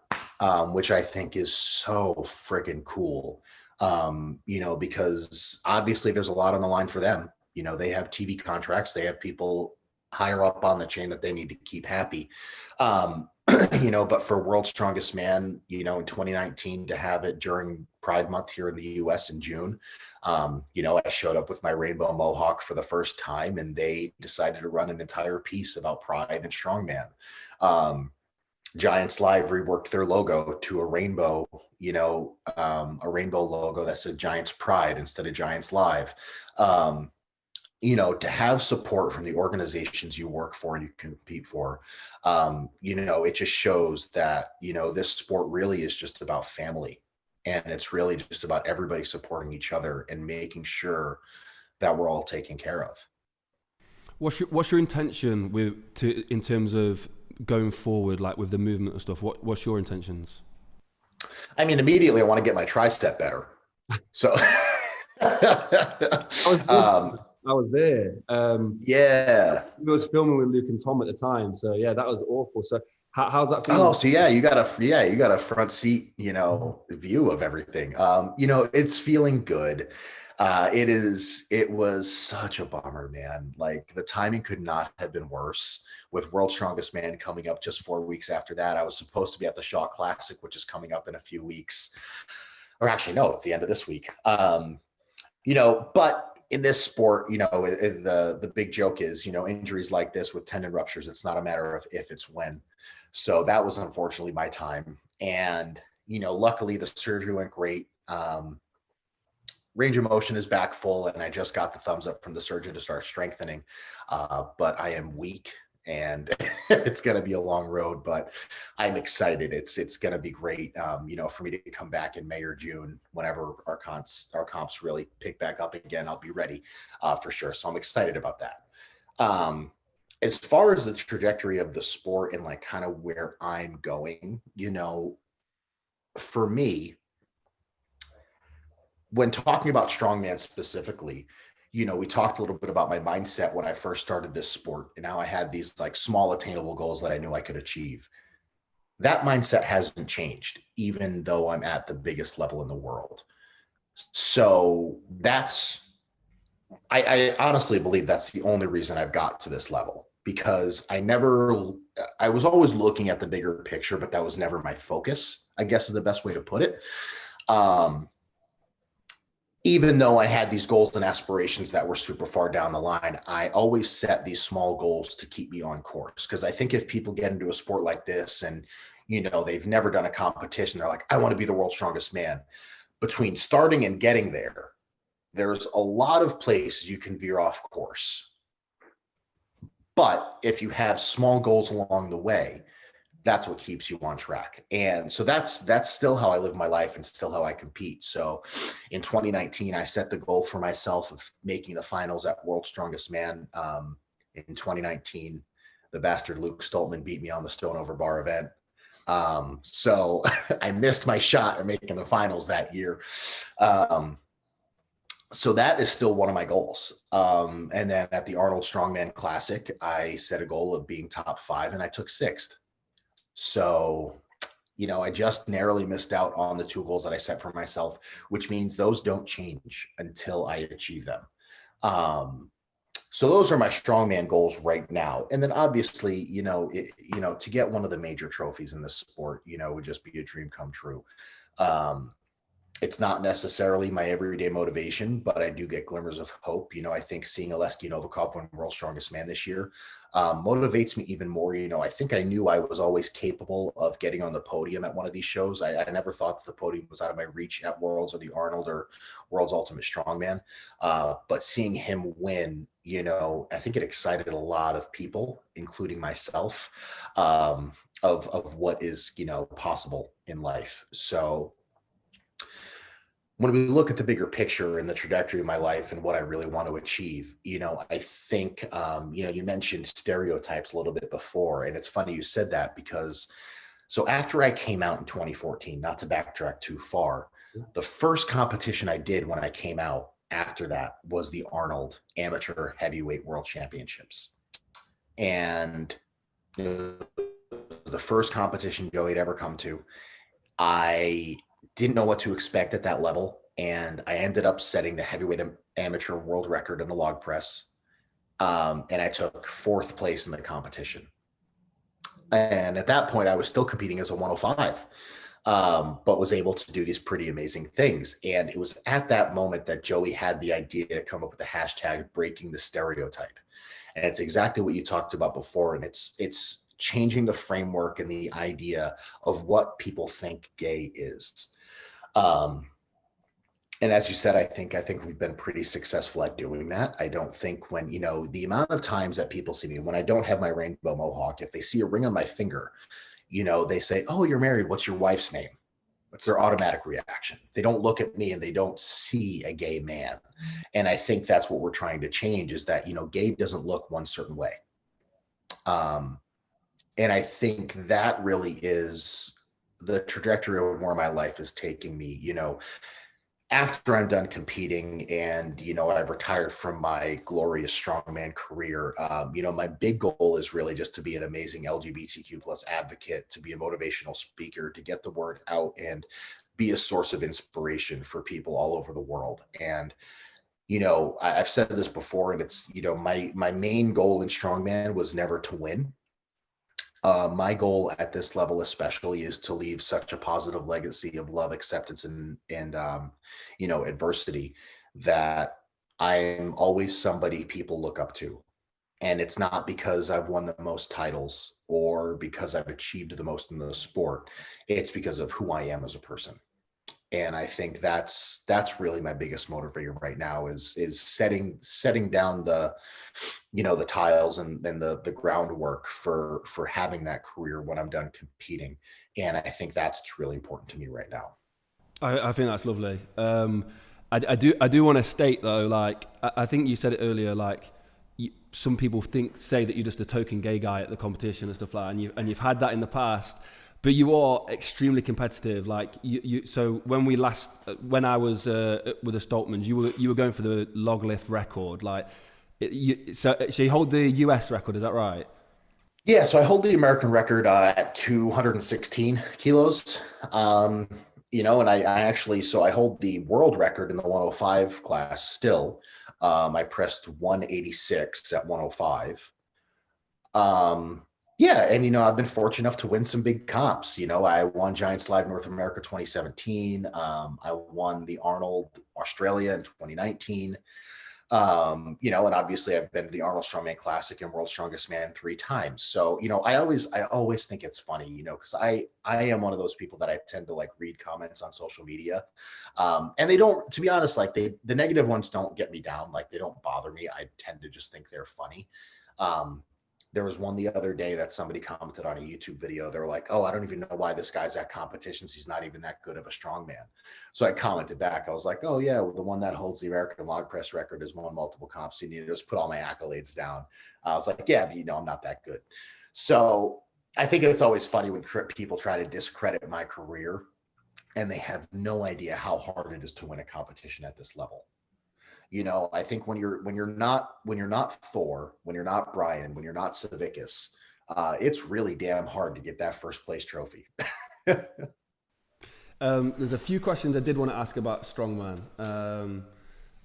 which I think is so friggin' cool. Because obviously there's a lot on the line for them. They have TV contracts, they have people higher up on the chain that they need to keep happy. But for World's Strongest Man, in 2019, to have it during Pride Month here in the US in June, I showed up with my rainbow mohawk for the first time, and they decided to run an entire piece about pride and strongman. Giants Live reworked their logo to a rainbow, a rainbow logo that said Giants Pride instead of Giants Live. To have support from the organizations you work for and you compete for, it just shows that, this sport really is just about family. And it's really just about everybody supporting each other and making sure that we're all taken care of.
What's your intention in terms of going forward, like with the movement and stuff? What's your intentions?
I mean, immediately I want to get my tricep better. So
I was there.
Yeah.
I was filming with Luke and Tom at the time. So yeah, that was awful. So how's that feeling?
Oh, so yeah, you got a front seat, view of everything. It's feeling good. It was such a bummer, man. Like, the timing could not have been worse, with World's Strongest Man coming up just 4 weeks after that. I was supposed to be at the Shaw Classic, which is coming up in a few weeks, or actually, no, it's the end of this week. But in this sport, the big joke is, injuries like this with tendon ruptures, it's not a matter of if, it's when. So that was unfortunately my time. And, luckily the surgery went great. Range of motion is back full, and I just got the thumbs up from the surgeon to start strengthening. But I am weak, and it's going to be a long road, but I'm excited. It's going to be great, for me to come back in May or June, whenever our comps really pick back up again. I'll be ready for sure. So I'm excited about that. As far as the trajectory of the sport and like kind of where I'm going, for me, when talking about strongman specifically, we talked a little bit about my mindset when I first started this sport, and now I had these like small attainable goals that I knew I could achieve. That mindset hasn't changed, even though I'm at the biggest level in the world. So I honestly believe that's the only reason I've got to this level, because I was always looking at the bigger picture, but that was never my focus, I guess is the best way to put it. Even though I had these goals and aspirations that were super far down the line, I always set these small goals to keep me on course. Because I think if people get into a sport like this and, they've never done a competition, they're like, I want to be the world's strongest man. Between starting and getting there, there's a lot of places you can veer off course. But if you have small goals along the way, that's what keeps you on track. And so that's still how I live my life and still how I compete. So in 2019, I set the goal for myself of making the finals at World's Strongest Man. In 2019, the bastard Luke Stoltman beat me on the stone over bar event. So I missed my shot at making the finals that year. So that is still one of my goals. And then at the Arnold Strongman Classic, I set a goal of being top 5 and I took 6th. So, I just narrowly missed out on the 2 goals that I set for myself, which means those don't change until I achieve them. So those are my strongman goals right now. And then obviously, to get one of the major trophies in this sport, would just be a dream come true. It's not necessarily my everyday motivation, but I do get glimmers of hope. I think seeing Oleksiy Novikov win World's Strongest Man this year motivates me even more. I think I knew I was always capable of getting on the podium at one of these shows. I never thought that the podium was out of my reach at Worlds or the Arnold or World's Ultimate Strongman. But seeing him win, I think it excited a lot of people, including myself, of what is, possible in life. So when we look at the bigger picture and the trajectory of my life and what I really want to achieve, I think, you mentioned stereotypes a little bit before, and it's funny you said that because so after I came out in 2014, not to backtrack too far, the first competition I did when I came out after that was the Arnold Amateur Heavyweight World Championships. And the first competition Joey had ever come to. I didn't know what to expect at that level. And I ended up setting the heavyweight amateur world record in the log press. And I took 4th place in the competition. And at that point, I was still competing as a 105, but was able to do these pretty amazing things. And it was at that moment that Joey had the idea to come up with the hashtag breaking the stereotype. And it's exactly what you talked about before. And it's changing the framework and the idea of what people think gay is. And as you said, I think we've been pretty successful at doing that. I don't think when, the amount of times that people see me, when I don't have my rainbow mohawk, if they see a ring on my finger, they say, "Oh, you're married. What's your wife's name?" That's their automatic reaction. They don't look at me and they don't see a gay man. And I think that's what we're trying to change is that, gay doesn't look one certain way. And I think that really is the trajectory of where my life is taking me, after I'm done competing and, I've retired from my glorious strongman career. My big goal is really just to be an amazing LGBTQ plus advocate, to be a motivational speaker, to get the word out and be a source of inspiration for people all over the world. And, I've said this before, and it's, my main goal in strongman was never to win. My goal at this level especially is to leave such a positive legacy of love, acceptance, and adversity that I'm always somebody people look up to. And it's not because I've won the most titles or because I've achieved the most in the sport. It's because of who I am as a person. And I think that's really my biggest motivator right now is setting down the, the tiles and the groundwork for having that career when I'm done competing. And I think that's what's really important to me right now.
I think that's lovely. I do want to state though, like I think you said it earlier, like some people say that you're just a token gay guy at the competition and stuff like that, and you've had that in the past. But you are extremely competitive. Like so when I was with the Stoltmans, you were going for the log lift record. Like, so you hold the US record, is that right?
Yeah, so I hold the American record at 216 kilos. And I actually, so I hold the world record in the 105 class still. I pressed 186 at 105. Yeah, and I've been fortunate enough to win some big comps. I won Giants Live North America 2017. I won the Arnold Australia in 2019. You know, and obviously I've been to the Arnold Strongman Classic and World's Strongest Man 3 times. So, you know, I always think it's funny, you know, because I am one of those people that I tend to like read comments on social media. And they don't, to be honest, like the negative ones don't get me down. Like they don't bother me. I tend to just think they're funny. There was one the other day that somebody commented on a YouTube video. They were like, oh, I don't even know why this guy's at competitions. He's not even that good of a strongman. So I commented back. I was like, oh, yeah, well, the one that holds the American log press record has won multiple comps. You need to just put all my accolades down. I was like, yeah, but you know, I'm not that good. So I think it's always funny when people try to discredit my career and they have no idea how hard it is to win a competition at this level. You know, I think when you're not Thor, when you're not Brian, when you're not Savickas, it's really damn hard to get that first place trophy.
There's a few questions I did want to ask about Strongman.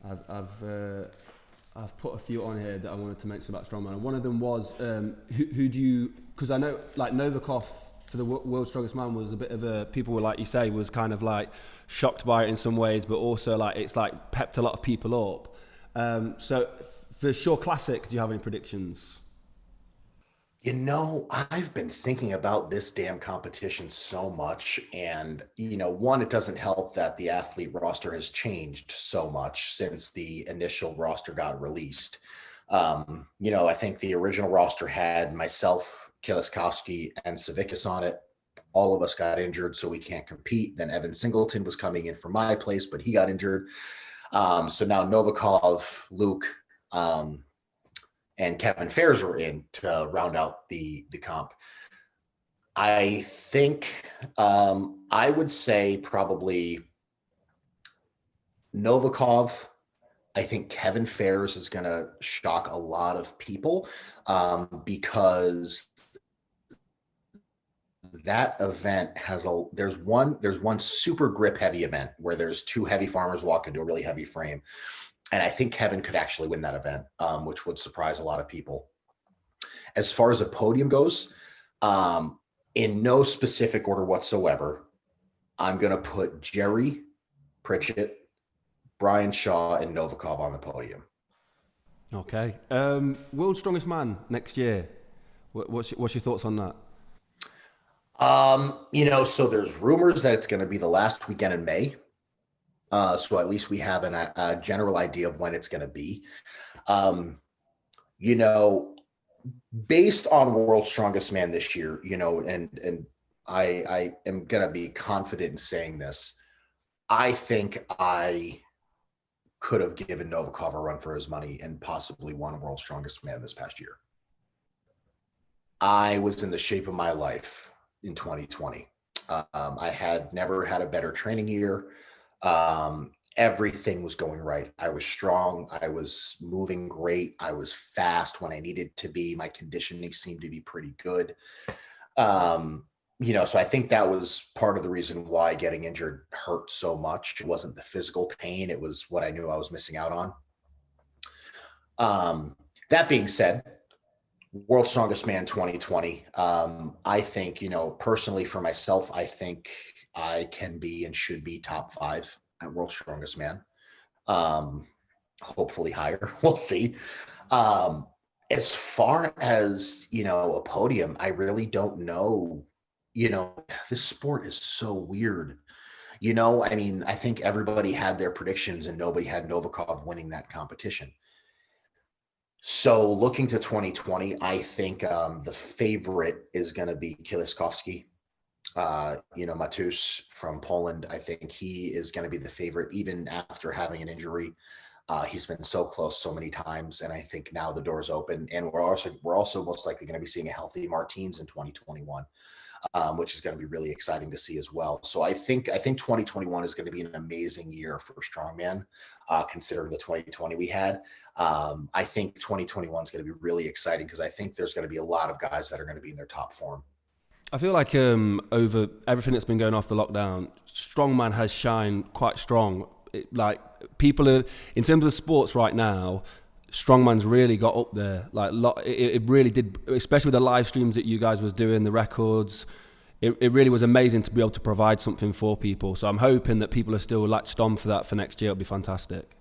I've put a few on here that I wanted to mention about Strongman, and one of them was who do you? Because I know like Novikov for the World's Strongest Man was a bit of a, people were like you say, was kind of like shocked by it in some ways, but also like it's like pepped a lot of people up. So for Shore Classic, do you have any predictions?
You know, I've been thinking about this damn competition so much. And, you know, one, it doesn't help that the athlete roster has changed so much since the initial roster got released. You know, I think the original roster had myself, Kieliskowski, and Savickas on it. All of us got injured, so we can't compete. Then Evan Singleton was coming in for my place, but he got injured. So now Novikov, Luke, and Kevin Fairs were in to round out the comp. I think I would say probably Novikov. I think Kevin Fairs is going to shock a lot of people because that event has there's one super grip heavy event where there's two heavy farmers walk into a really heavy frame. And I think Kevin could actually win that event, which would surprise a lot of people. As far as a podium goes, in no specific order whatsoever, I'm going to put Jerry Pritchett, Brian Shaw, and Novikov on the podium.
Okay. World's Strongest Man next year. What's your thoughts on that?
You know, so there's rumors that it's going to be the last weekend in May. So at least we have a general idea of when it's going to be. You know, based on World's Strongest Man this year, you know, and I am going to be confident in saying this. I think I could have given Novikov a run for his money and possibly won World's Strongest Man this past year. I was in the shape of my life in 2020. I had never had a better training year. Everything was going right. I was strong. I was moving great. I was fast when I needed to be. My conditioning seemed to be pretty good. You know, so I think that was part of the reason why getting injured hurt so much. It wasn't the physical pain. It was what I knew I was missing out on. That being said, World's Strongest Man 2020. I think, you know, personally for myself, I think I can be and should be top 5 at World's Strongest Man. Hopefully higher. We'll see. As far as, you know, a podium, I really don't know. You know, this sport is so weird. You know, I mean, I think everybody had their predictions and nobody had Novikov winning that competition. So looking to 2020, I think the favorite is going to be Kieliskowski. You know, Matus from Poland, I think he is going to be the favorite, even after having an injury. He's been so close so many times, and I think now the door's open. And we're also most likely going to be seeing a healthy Martins in 2021, which is going to be really exciting to see as well. So I think 2021 is going to be an amazing year for Strongman, considering the 2020 we had. I think 2021 is going to be really exciting because I think there's going to be a lot of guys that are going to be in their top form.
I feel like over everything that's been going off the lockdown, Strongman has shined quite strong. Like people are, in terms of sports right now, Strongman's really got up there. Like it really did, especially with the live streams that you guys was doing, the records. It really was amazing to be able to provide something for people. So I'm hoping that people are still latched on for that for next year. It'll be fantastic.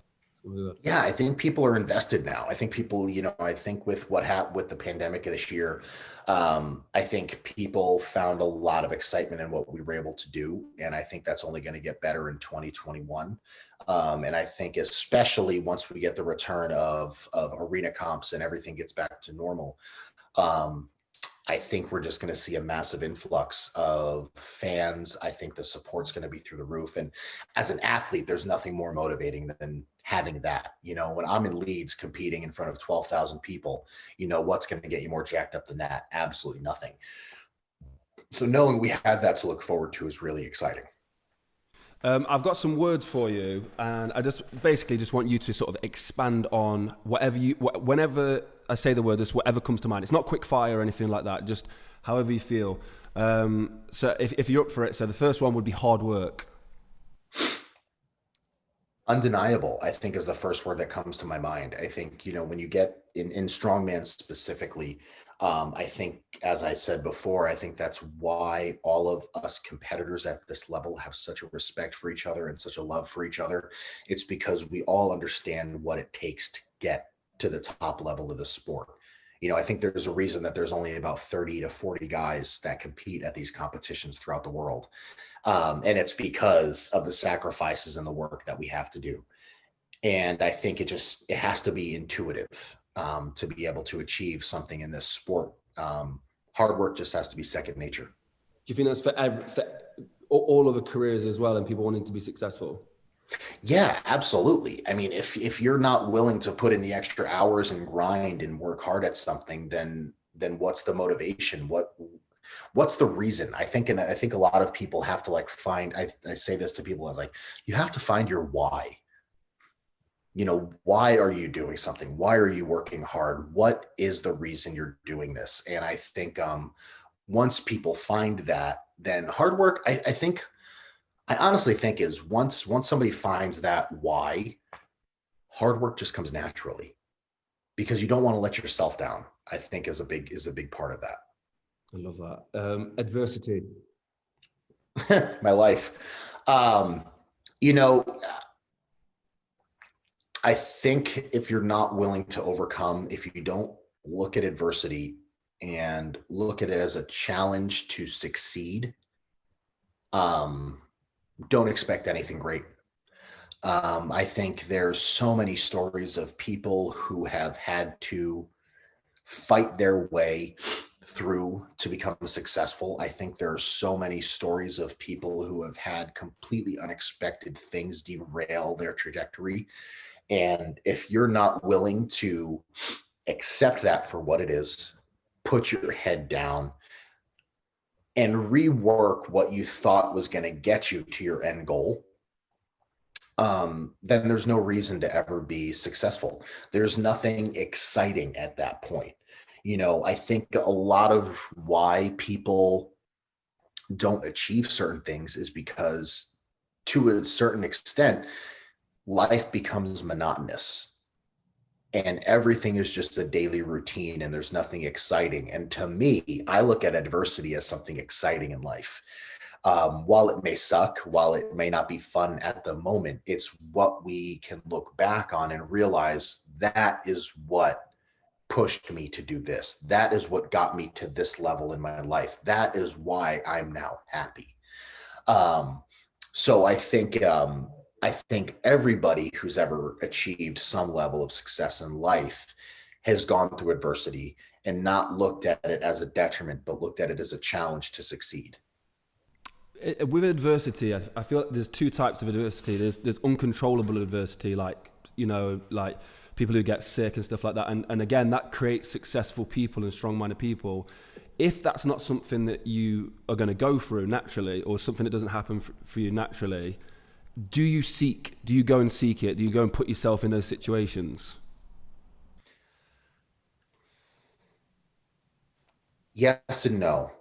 Yeah, I think people are invested now. I think people, I think with what happened with the pandemic of this year, I think people found a lot of excitement in what we were able to do. And I think that's only going to get better in 2021. And I think especially once we get the return of arena comps and everything gets back to normal, um, I think we're just going to see a massive influx of fans. I think the support's going to be through the roof. And as an athlete, there's nothing more motivating than having that. When I'm in Leeds competing in front of 12,000 people, what's going to get you more jacked up than that? Absolutely nothing. So knowing we have that to look forward to is really exciting.
I've got some words for you, and I just basically just want you to sort of expand on whenever I say the word, just whatever comes to mind. It's not quick fire or anything like that, just however you feel. So if you're up for it, so the first one would be hard work.
Undeniable, I think, is the first word that comes to my mind. I think, when you get in strongman specifically, I think, as I said before, I think that's why all of us competitors at this level have such a respect for each other and such a love for each other. It's because we all understand what it takes to get to the top level of the sport. I think there's a reason that there's only about 30 to 40 guys that compete at these competitions throughout the world. And it's because of the sacrifices and the work that we have to do. And I think it has to be intuitive to be able to achieve something in this sport. Hard work just has to be second nature.
Do you think that's for all of the careers as well and people wanting to be successful?
Yeah, absolutely. I mean, if you're not willing to put in the extra hours and grind and work hard at something, then what's the motivation? What's the reason? I think a lot of people have to find, I say this to people, as you have to find your why. Why are you doing something? Why are you working hard? What is the reason you're doing this? And I think once people find that, then hard work, I honestly think is once somebody finds that why, hard work just comes naturally, because you don't want to let yourself down. I think is a big part of that.
I love that. Adversity.
My life. I think if you're not willing to overcome, if you don't look at adversity and look at it as a challenge to succeed, don't expect anything great. I think there's so many stories of people who have had to fight their way through to become successful. I think there are so many stories of people who have had completely unexpected things derail their trajectory. And if you're not willing to accept that for what it is, put your head down and rework what you thought was going to get you to your end goal, then there's no reason to ever be successful. There's nothing exciting at that point. I think a lot of why people don't achieve certain things is because, to a certain extent, life becomes monotonous and everything is just a daily routine and there's nothing exciting. And to me, I look at adversity as something exciting in life. While it may suck, while it may not be fun at the moment, it's what we can look back on and realize that is what pushed me to do this. That is what got me to this level in my life. That is why I'm now happy. So I think everybody who's ever achieved some level of success in life has gone through adversity and not looked at it as a detriment, but looked at it as a challenge to succeed.
With adversity, I feel like there's two types of adversity. There's uncontrollable adversity, like people who get sick and stuff like that. And again, that creates successful people and strong-minded people. If that's not something that you are going to go through naturally, or something that doesn't happen for you naturally, do you go and seek it? Do you go and put yourself in those situations?
Yes and no.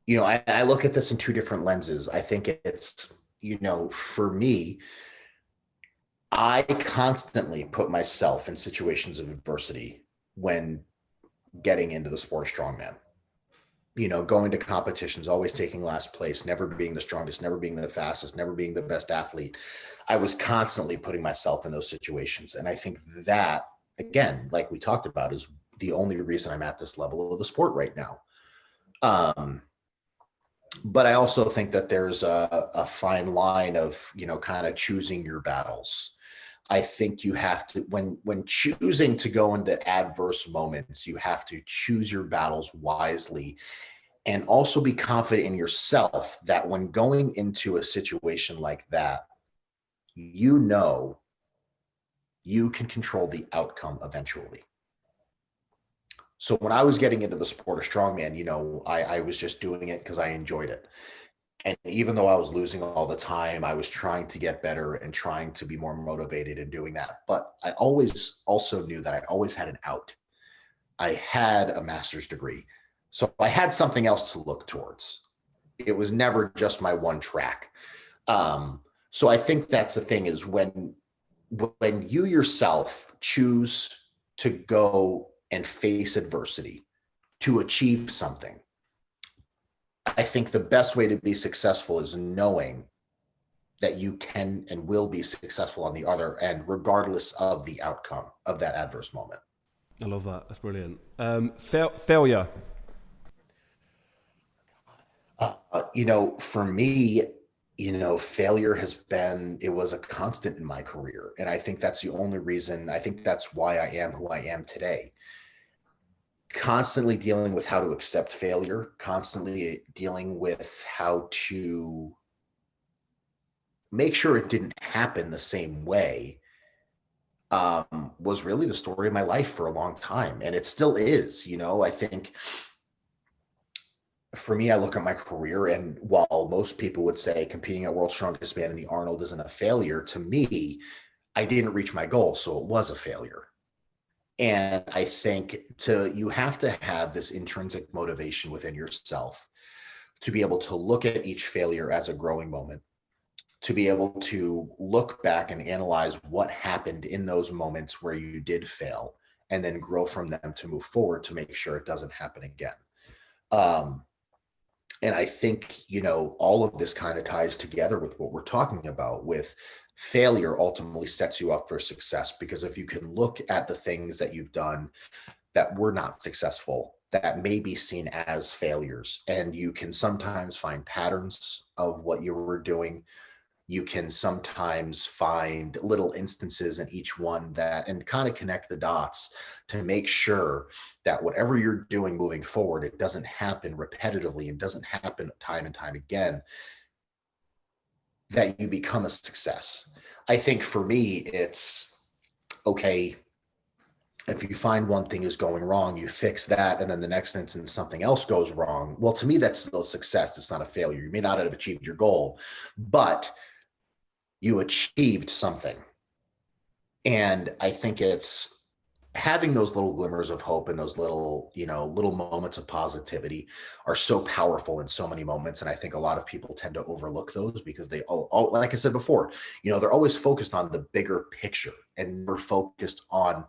I look at this in two different lenses. I think it's, for me, I constantly put myself in situations of adversity when getting into the sport of strongman. going to competitions, always taking last place, never being the strongest, never being the fastest, never being the best athlete. I was constantly putting myself in those situations. And I think that, again, like we talked about, is the only reason I'm at this level of the sport right now. But I also think that there's a fine line of, kind of choosing your battles. I think you have to, when choosing to go into adverse moments, you have to choose your battles wisely and also be confident in yourself that when going into a situation like that, you can control the outcome eventually. So when I was getting into the sport of strongman, I was just doing it because I enjoyed it. And even though I was losing all the time, I was trying to get better and trying to be more motivated in doing that. But I always also knew that I always had an out. I had a master's degree. So I had something else to look towards. It was never just my one track. So I think that's the thing, is when you yourself choose to go and face adversity to achieve something, I think the best way to be successful is knowing that you can and will be successful on the other end, regardless of the outcome of that adverse moment.
I love that. That's brilliant. Failure.
For me, failure it was a constant in my career. And I think that's the only reason, I think that's why I am who I am today. Constantly dealing with how to accept failure, constantly dealing with how to make sure it didn't happen the same way, was really the story of my life for a long time. And it still is. I think for me, I look at my career, and while most people would say competing at World's Strongest Man in the Arnold isn't a failure, to me, I didn't reach my goal, so it was a failure. And I think you have to have this intrinsic motivation within yourself to be able to look at each failure as a growing moment, to be able to look back and analyze what happened in those moments where you did fail, and then grow from them to move forward to make sure it doesn't happen again. And I think, all of this kind of ties together with what we're talking about, with failure ultimately sets you up for success. Because if you can look at the things that you've done that were not successful, that may be seen as failures, and you can sometimes find patterns of what you were doing. You can sometimes find little instances in each one and kind of connect the dots to make sure that whatever you're doing moving forward, it doesn't happen repetitively and doesn't happen time and time again, that you become a success. I think for me, it's okay. If you find one thing is going wrong, you fix that, and then the next instance something else goes wrong. Well, to me, that's still a success. It's not a failure. You may not have achieved your goal, but you achieved something. And I think it's having those little glimmers of hope and those little moments of positivity are so powerful in so many moments. And I think a lot of people tend to overlook those because they, like I said before, they're always focused on the bigger picture, and we're focused on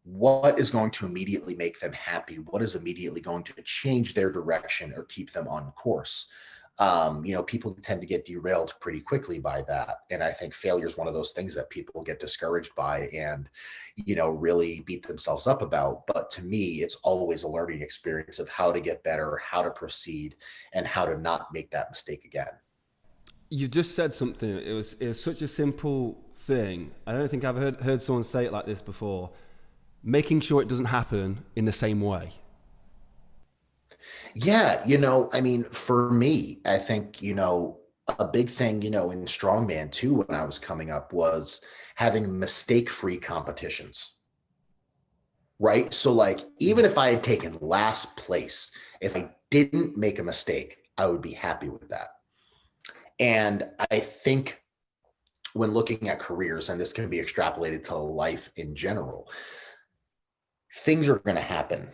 what is going to immediately make them happy, what is immediately going to change their direction or keep them on course. People tend to get derailed pretty quickly by that. And I think failure is one of those things that people get discouraged by and, really beat themselves up about. But to me, it's always a learning experience of how to get better, how to proceed, and how to not make that mistake again.
You've just said something. It was such a simple thing. I don't think I've heard someone say it like this before. Making sure it doesn't happen in the same way.
Yeah, for me, I think, a big thing, in strongman too, when I was coming up, was having mistake-free competitions. Right. So like, even if I had taken last place, if I didn't make a mistake, I would be happy with that. And I think when looking at careers, and this can be extrapolated to life in general, things are going to happen.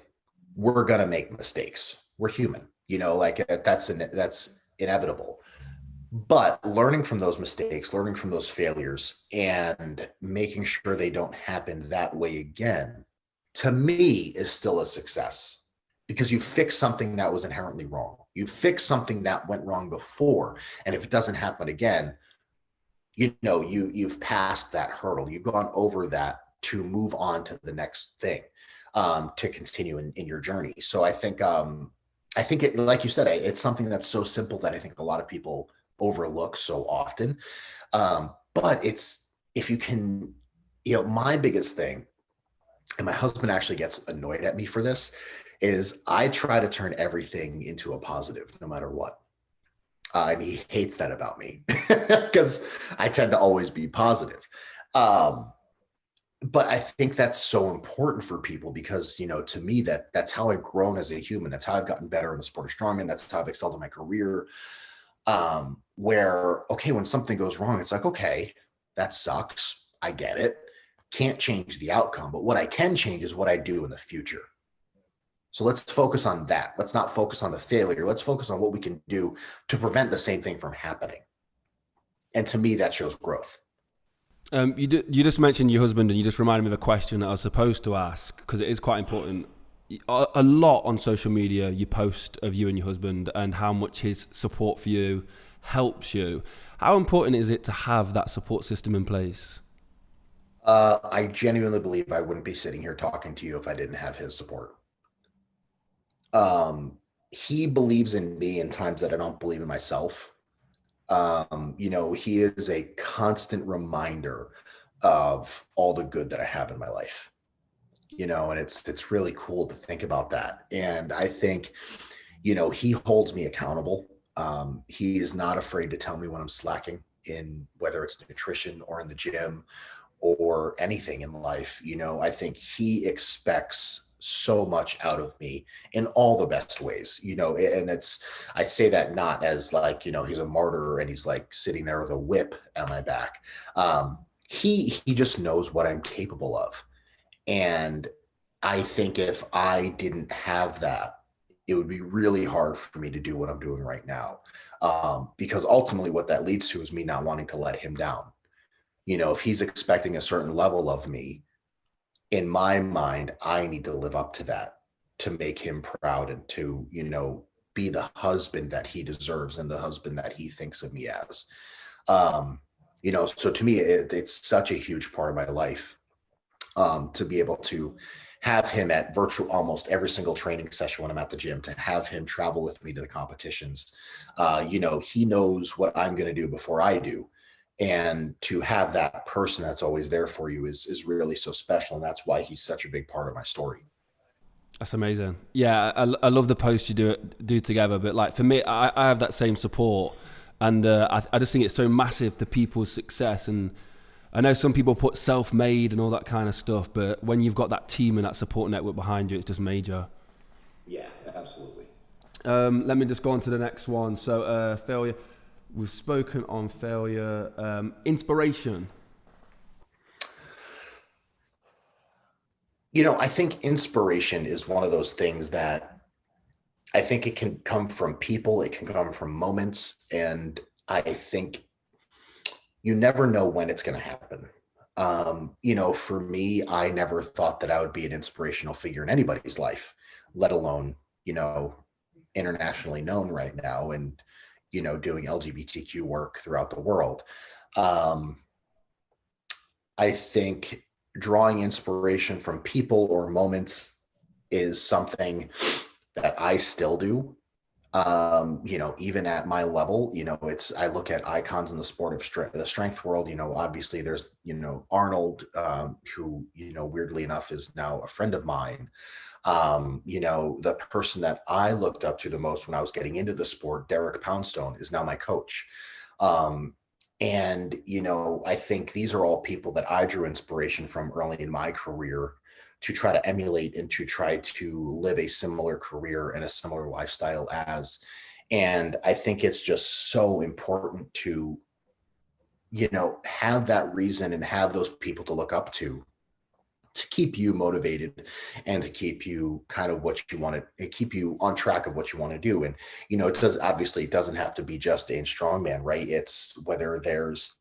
We're going to make mistakes. We're human, that's inevitable. But learning from those mistakes, learning from those failures, and making sure they don't happen that way again, to me, is still a success. because you fix something that was inherently wrong. You fix something that went wrong before. And if it doesn't happen again, you've passed that hurdle. You've gone over that to move on to the next thing, to continue in your journey. So I think it, like you said, it's something that's so simple that I think a lot of people overlook so often. But it's, if you can, my biggest thing, and my husband actually gets annoyed at me for this, is I try to turn everything into a positive no matter what. And he hates that about me because I tend to always be positive. But I think that's so important for people because, to me, that's how I've grown as a human. That's how I've gotten better in the sport of strongman. That's how I've excelled in my career. Where, okay, when something goes wrong, it's like, okay, that sucks. I get it. Can't change the outcome, but what I can change is what I do in the future. So let's focus on that. Let's not focus on the failure. Let's focus on what we can do to prevent the same thing from happening. And to me, that shows growth.
You just mentioned your husband, and you just reminded me of a question that I was supposed to ask because it is quite important. A lot on social media you post of you and your husband and how much his support for you helps you. How important is it to have that support system in place?
I genuinely believe I wouldn't be sitting here talking to you if I didn't have his support. He believes in me in times that I don't believe in myself. He is a constant reminder of all the good that I have in my life, and it's really cool to think about that. And I think, he holds me accountable. He is not afraid to tell me when I'm slacking in, whether it's nutrition or in the gym or anything in life. I think he expects so much out of me in all the best ways, and I say that not as like, he's a martyr and he's like sitting there with a whip on my back. He just knows what I'm capable of. And I think if I didn't have that, it would be really hard for me to do what I'm doing right now. Because ultimately what that leads to is me not wanting to let him down. If he's expecting a certain level of me, in my mind, I need to live up to that to make him proud and to, be the husband that he deserves and the husband that he thinks of me as. So to me, it's such a huge part of my life, to be able to have him at virtual almost every single training session when I'm at the gym, to have him travel with me to the competitions. He knows what I'm going to do before I do. And to have that person that's always there for you is really so special. And that's why he's such a big part of my story.
That's amazing. Yeah, I love the posts you do together. But like for me, I have that same support. And I just think it's so massive to people's success. And I know some people put self-made and all that kind of stuff. But when you've got that team and that support network behind you, it's just major.
Yeah, absolutely.
Let me just go on to the next one. So failure. We've spoken on failure. Inspiration.
I think inspiration is one of those things that I think it can come from people, it can come from moments, and I think you never know when it's going to happen. For me, I never thought that I would be an inspirational figure in anybody's life, let alone, internationally known right now and, doing LGBTQ work throughout the world. I think drawing inspiration from people or moments is something that I still do. Even at my level, I look at icons in the sport of the strength world. Obviously there's, Arnold, who, weirdly enough is now a friend of mine. The person that I looked up to the most when I was getting into the sport, Derek Poundstone, is now my coach. I think these are all people that I drew inspiration from early in my career to try to emulate and to try to live a similar career and a similar lifestyle as. And I think it's just so important to, have that reason and have those people to look up to keep you motivated and to keep you kind of what you want to keep you on track of what you want to do. And, it doesn't have to be just in strongman, right? It's whether there's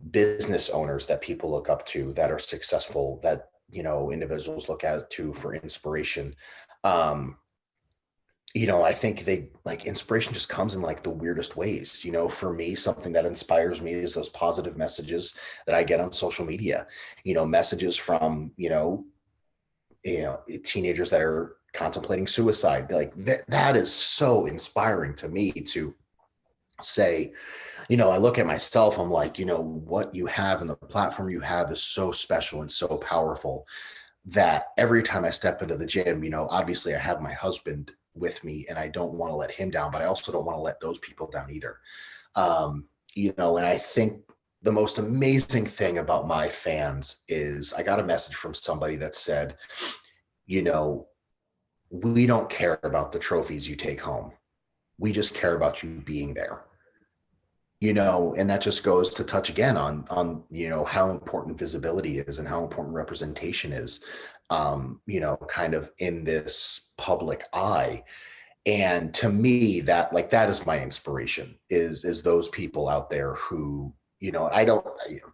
business owners that people look up to that are successful, that, individuals look at to for inspiration. I think they like inspiration just comes in like the weirdest ways. For me, something that inspires me is those positive messages that I get on social media. Messages from, teenagers that are contemplating suicide. Like that is so inspiring to me to say, I look at myself, I'm like, what you have and the platform you have is so special and so powerful that every time I step into the gym, obviously I have my husband with me and I don't want to let him down, but I also don't want to let those people down either. And I think the most amazing thing about my fans is I got a message from somebody that said, you know, we don't care about the trophies you take home. We just care about you being there. And that just goes to touch again on how important visibility is and how important representation is, kind of in this public eye. And to me, that is my inspiration is those people out there who, I don't,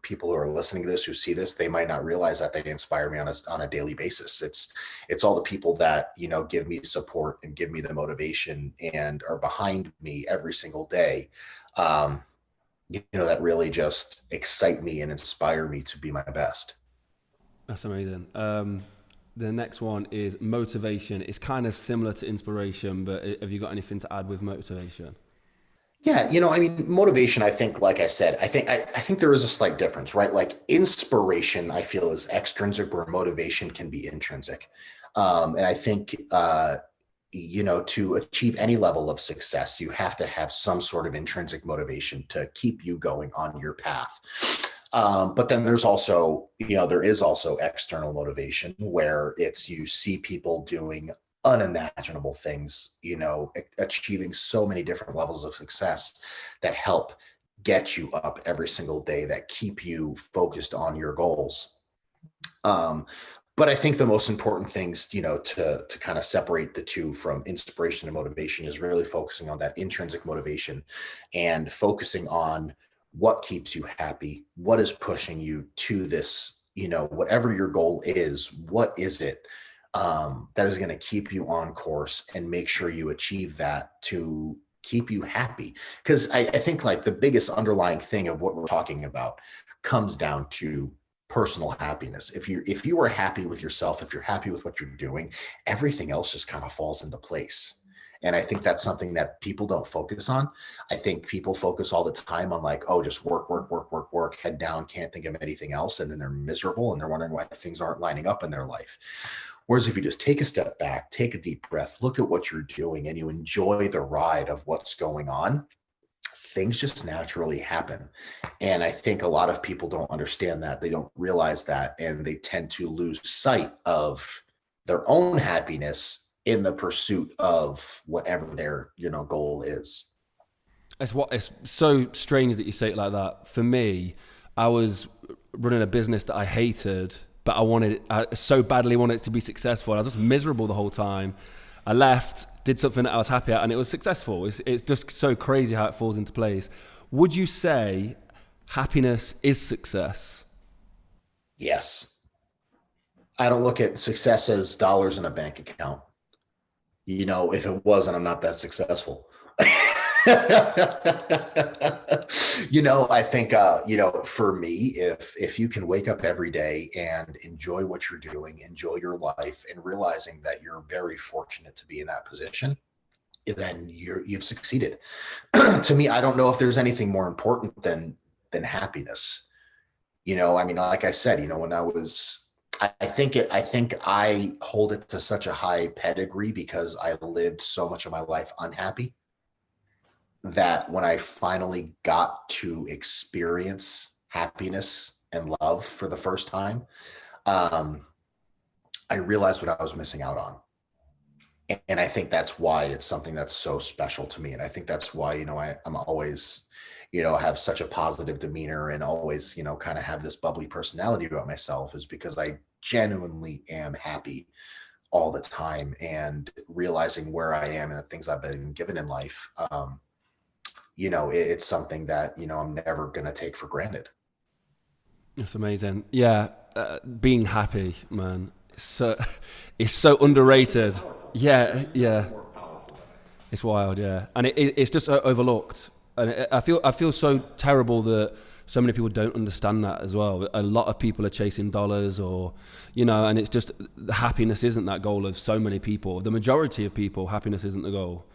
people who are listening to this, who see this, they might not realize that they inspire me on a daily basis. It's all the people that, give me support and give me the motivation and are behind me every single day. That really just excite me and inspire me to be my best.
That's amazing. The next one is motivation. It's kind of similar to inspiration, but have you got anything to add with motivation?
Yeah, I mean, motivation, I think, like I said, I think there is a slight difference, right? Like inspiration, I feel is extrinsic where motivation can be intrinsic. And I think to achieve any level of success, you have to have some sort of intrinsic motivation to keep you going on your path. But then there is also external motivation where it's you see people doing unimaginable things, achieving so many different levels of success that help get you up every single day, that keep you focused on your goals. Um, but I think the most important things, to kind of separate the two from inspiration and motivation is really focusing on that intrinsic motivation and focusing on what keeps you happy, what is pushing you to this, whatever your goal is, what is it that is going to keep you on course and make sure you achieve that to keep you happy. Because I think like the biggest underlying thing of what we're talking about comes down to personal happiness. If you are happy with yourself, if you're happy with what you're doing, everything else just kind of falls into place. And I think that's something that people don't focus on. I think people focus all the time on like, oh, just work, work, work, work, work, head down, can't think of anything else. And then they're miserable and they're wondering why things aren't lining up in their life. Whereas if you just take a step back, take a deep breath, look at what you're doing, and you enjoy the ride of what's going on, things just naturally happen. And I think a lot of people don't understand that. They don't realize that. And they tend to lose sight of their own happiness in the pursuit of whatever their, goal is.
It's so strange that you say it like that. For me, I was running a business that I hated, but I so badly wanted it to be successful. I was just miserable the whole time. I left, did something that I was happy at, and it was successful. It's just so crazy how it falls into place. Would you say happiness is success?
Yes. I don't look at success as dollars in a bank account. If it wasn't, I'm not that successful. I think, for me, if you can wake up every day and enjoy what you're doing, enjoy your life, and realizing that you're very fortunate to be in that position, then you've succeeded. To me, I don't know if there's anything more important than happiness. I mean, like I said, when I think I hold it to such a high pedigree because I lived so much of my life unhappy that when I finally got to experience happiness and love for the first time, um, I realized what I was missing out on. And I think that's why it's something that's so special to me. And I think that's why, I'm always, have such a positive demeanor and always, kind of have this bubbly personality about myself, is because I genuinely am happy all the time and realizing where I am and the things I've been given in life. It's something that, I'm never going to take for granted.
That's amazing. Yeah, being happy, man, it's so underrated. Yeah, yeah. It's wild, yeah, and it's just overlooked, and I feel so terrible that so many people don't understand that as well. A lot of people are chasing dollars, or and it's just happiness isn't that goal of so many people. The majority of people, happiness isn't the goal.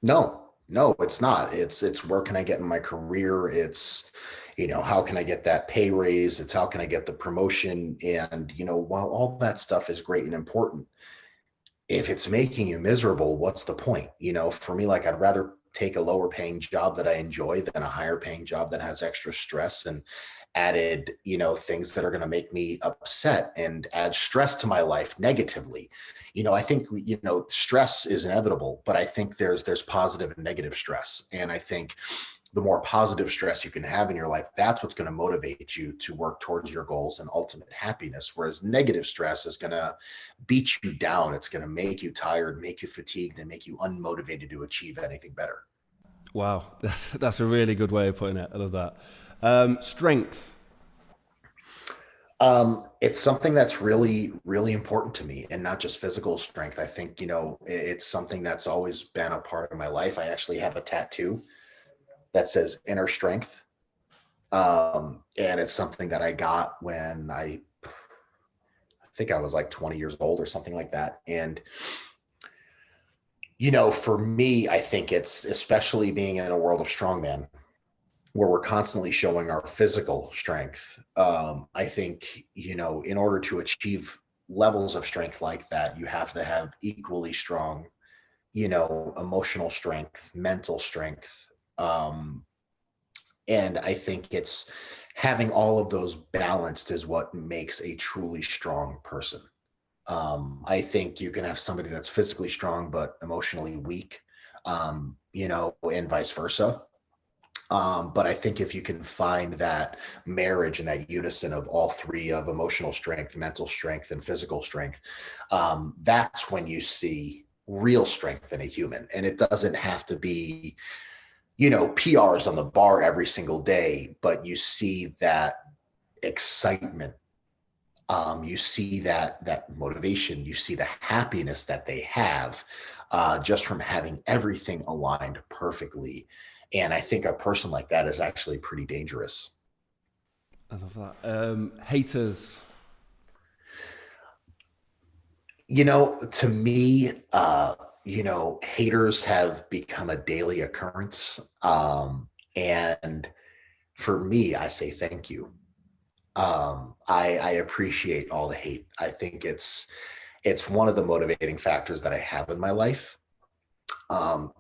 No, no, it's not. It's where can I get in my career? It's, how can I get that pay raise? It's how can I get the promotion? And, while all that stuff is great and important, if it's making you miserable, what's the point? For me, like I'd rather take a lower paying job that I enjoy than a higher paying job that has extra stress and added, things that are going to make me upset and add stress to my life negatively. I think, stress is inevitable, but I think there's positive and negative stress. And I think the more positive stress you can have in your life, that's what's going to motivate you to work towards your goals and ultimate happiness. Whereas negative stress is going to beat you down. It's going to make you tired, make you fatigued, and make you unmotivated to achieve anything better.
Wow, that's a really good way of putting it. I love that. Strength.
It's something that's really, really important to me, and not just physical strength. I think, it's something that's always been a part of my life. I actually have a tattoo that says inner strength. And it's something that I got when I think I was like 20 years old or something like that. And, for me, I think it's especially being in a world of strongman where we're constantly showing our physical strength. I think, in order to achieve levels of strength like that, you have to have equally strong, emotional strength, mental strength. And I think it's having all of those balanced is what makes a truly strong person. I think you can have somebody that's physically strong but emotionally weak, and vice versa. But I think if you can find that marriage and that unison of all three of emotional strength, mental strength, and physical strength, that's when you see real strength in a human. And it doesn't have to be, PRs on the bar every single day, but you see that excitement. You see that motivation, you see the happiness that they have, just from having everything aligned perfectly. And I think a person like that is actually pretty dangerous.
I love that. Haters.
To me, haters have become a daily occurrence. And for me, I say thank you. I appreciate all the hate. I think it's one of the motivating factors that I have in my life.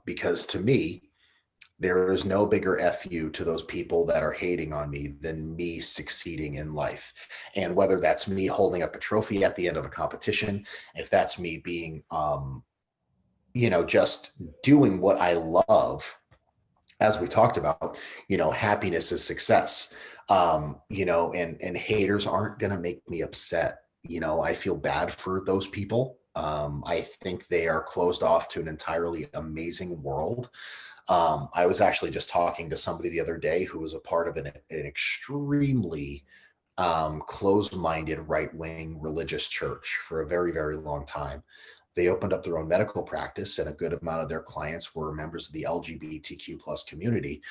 Because to me, there is no bigger FU to those people that are hating on me than me succeeding in life. And whether that's me holding up a trophy at the end of a competition, if that's me being, just doing what I love, as we talked about, happiness is success. And haters aren't going to make me upset. I feel bad for those people. I think they are closed off to an entirely amazing world. I was actually just talking to somebody the other day who was a part of an extremely closed-minded right-wing religious church for a very, very long time. They opened up their own medical practice, and a good amount of their clients were members of the LGBTQ plus community.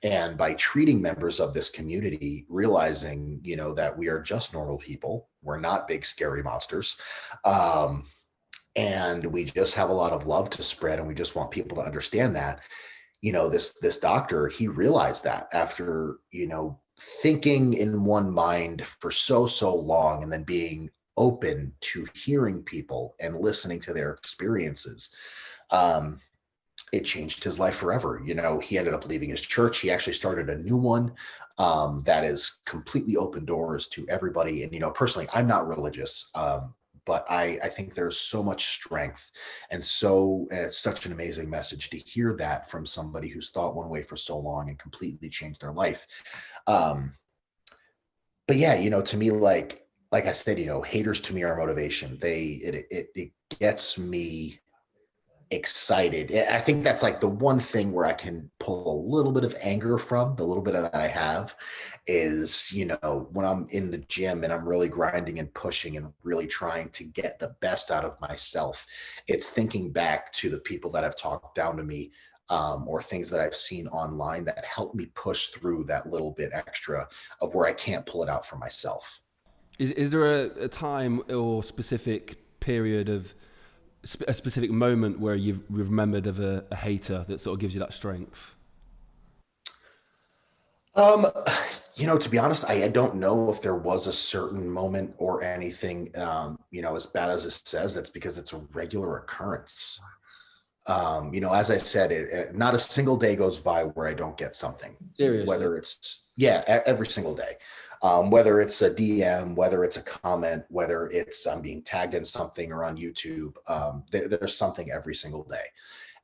And by treating members of this community, realizing, that we are just normal people, we're not big scary monsters. And we just have a lot of love to spread, and we just want people to understand that. This doctor, he realized that after thinking in one mind for so long, and then being open to hearing people and listening to their experiences, it changed his life forever. He ended up leaving his church. He actually started a new one, that is completely open doors to everybody. And personally, I'm not religious, but I think there's so much strength, and it's such an amazing message to hear that from somebody who's thought one way for so long and completely changed their life. But yeah, to me, like I said, haters to me are motivation. It gets me excited. I think that's like the one thing where I can pull a little bit of anger from, the little bit that I have is, when I'm in the gym and I'm really grinding and pushing and really trying to get the best out of myself. It's thinking back to the people that have talked down to me, or things that I've seen online that help me push through that little bit extra of where I can't pull it out for myself.
Is there a time or specific period of a specific moment where you've remembered of a hater that sort of gives you that strength?
Um, to be honest, I don't know if there was a certain moment or anything, as bad as it says. That's because it's a regular occurrence. As I said, not a single day goes by where I don't get something,
Seriously.
whether it's, yeah, every single day. Whether it's a DM, whether it's a comment, whether it's being tagged in something or on YouTube, there's something every single day.